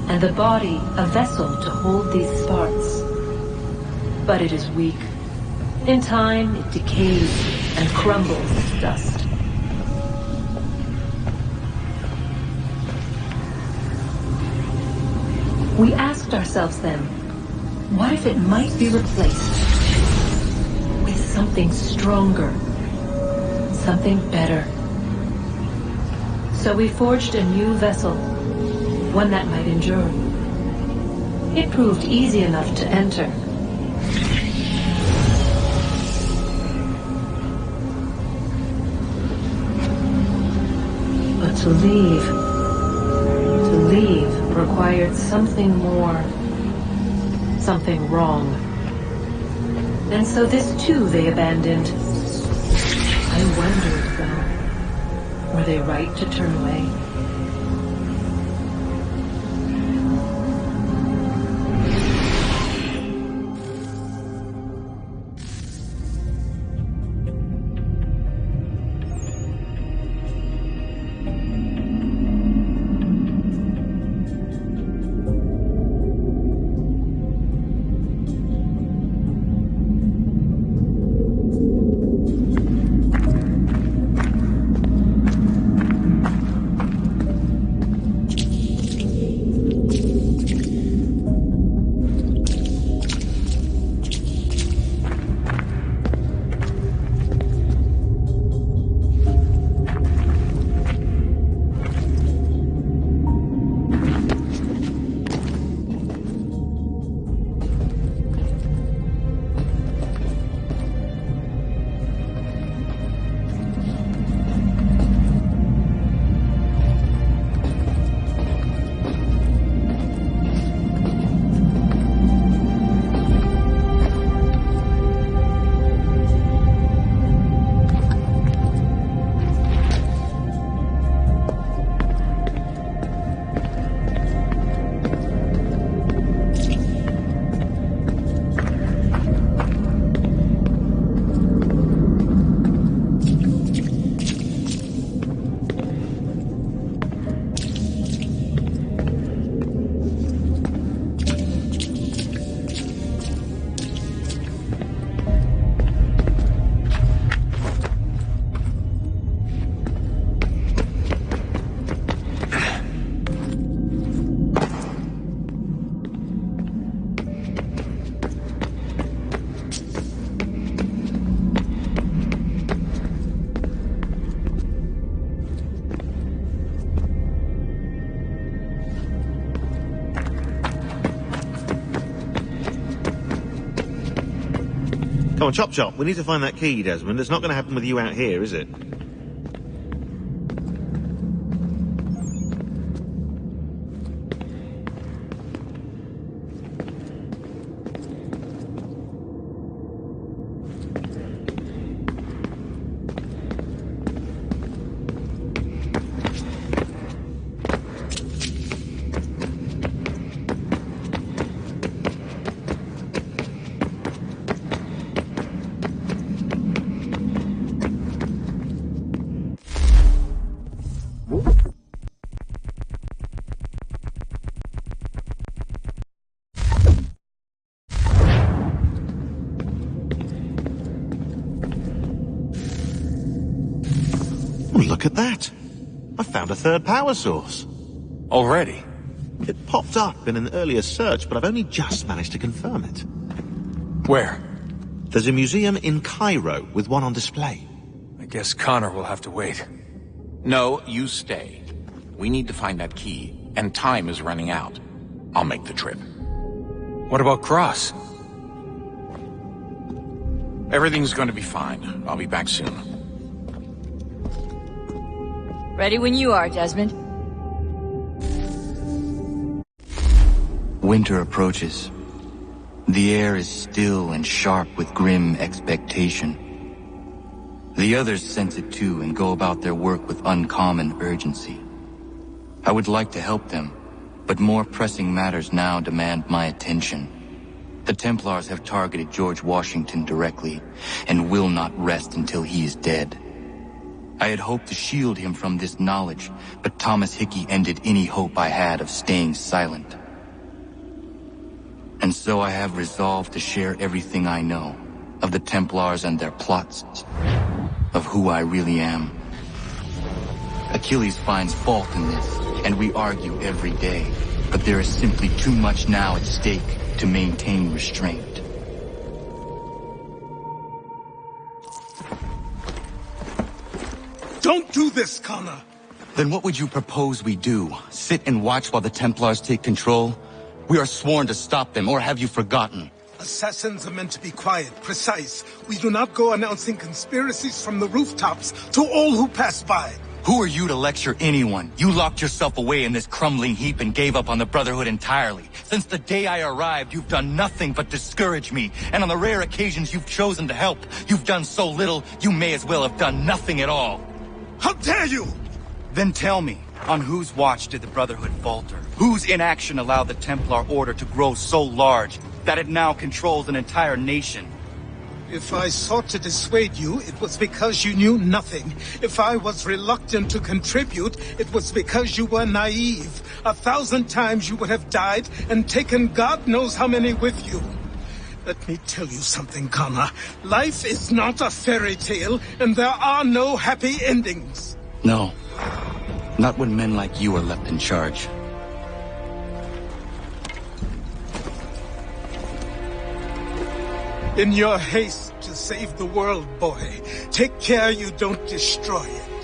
[SPEAKER 9] and the body a vessel to hold these sparks. But it is weak. In time, it decays and crumbles to dust. We asked ourselves then, what if it might be replaced with something stronger, something better? So we forged a new vessel, one that might endure. It proved easy enough to enter. But to leave required something more, something wrong. And so this too they abandoned. I wondered, though, were they right to turn away?
[SPEAKER 5] Come on, chop chop. We need to find that key, Desmond. It's not going to happen with you out here, is it? Look at that. I found a third power source.
[SPEAKER 26] Already?
[SPEAKER 5] It popped up in an earlier search, but I've only just managed to confirm it.
[SPEAKER 26] Where?
[SPEAKER 5] There's a museum in Cairo with one on display.
[SPEAKER 26] I guess Connor will have to wait.
[SPEAKER 27] No, you stay. We need to find that key, and time is running out. I'll make the trip.
[SPEAKER 26] What about Cross?
[SPEAKER 27] Everything's going to be fine. I'll be back soon.
[SPEAKER 28] Ready when you are, Desmond.
[SPEAKER 2] Winter approaches. The air is still and sharp with grim expectation. The others sense it too and go about their work with uncommon urgency. I would like to help them, but more pressing matters now demand my attention. The Templars have targeted George Washington directly, and will not rest until he is dead. I had hoped to shield him from this knowledge, but Thomas Hickey ended any hope I had of staying silent. And so I have resolved to share everything I know of the Templars and their plots, of who I really am. Achilles finds fault in this, and we argue every day, but there is simply too much now at stake to maintain restraint.
[SPEAKER 6] Don't do this, Connor!
[SPEAKER 2] Then what would you propose we do? Sit and watch while the Templars take control? We are sworn to stop them, or have you forgotten?
[SPEAKER 6] Assassins are meant to be quiet, precise. We do not go announcing conspiracies from the rooftops to all who pass by.
[SPEAKER 2] Who are you to lecture anyone? You locked yourself away in this crumbling heap and gave up on the Brotherhood entirely. Since the day I arrived, you've done nothing but discourage me. And on the rare occasions you've chosen to help, you've done so little, you may as well have done nothing at all.
[SPEAKER 6] How dare you!
[SPEAKER 2] Then tell me, on whose watch did the Brotherhood falter? Whose inaction allowed the Templar Order to grow so large that it now controls an entire nation?
[SPEAKER 6] If I sought to dissuade you, it was because you knew nothing. If I was reluctant to contribute, it was because you were naive. 1,000 times you would have died and taken God knows how many with you. Let me tell you something, Connor. Life is not a fairy tale, and there are no happy endings.
[SPEAKER 2] No. Not when men like you are left in charge.
[SPEAKER 6] In your haste to save the world, boy, take care you don't destroy it.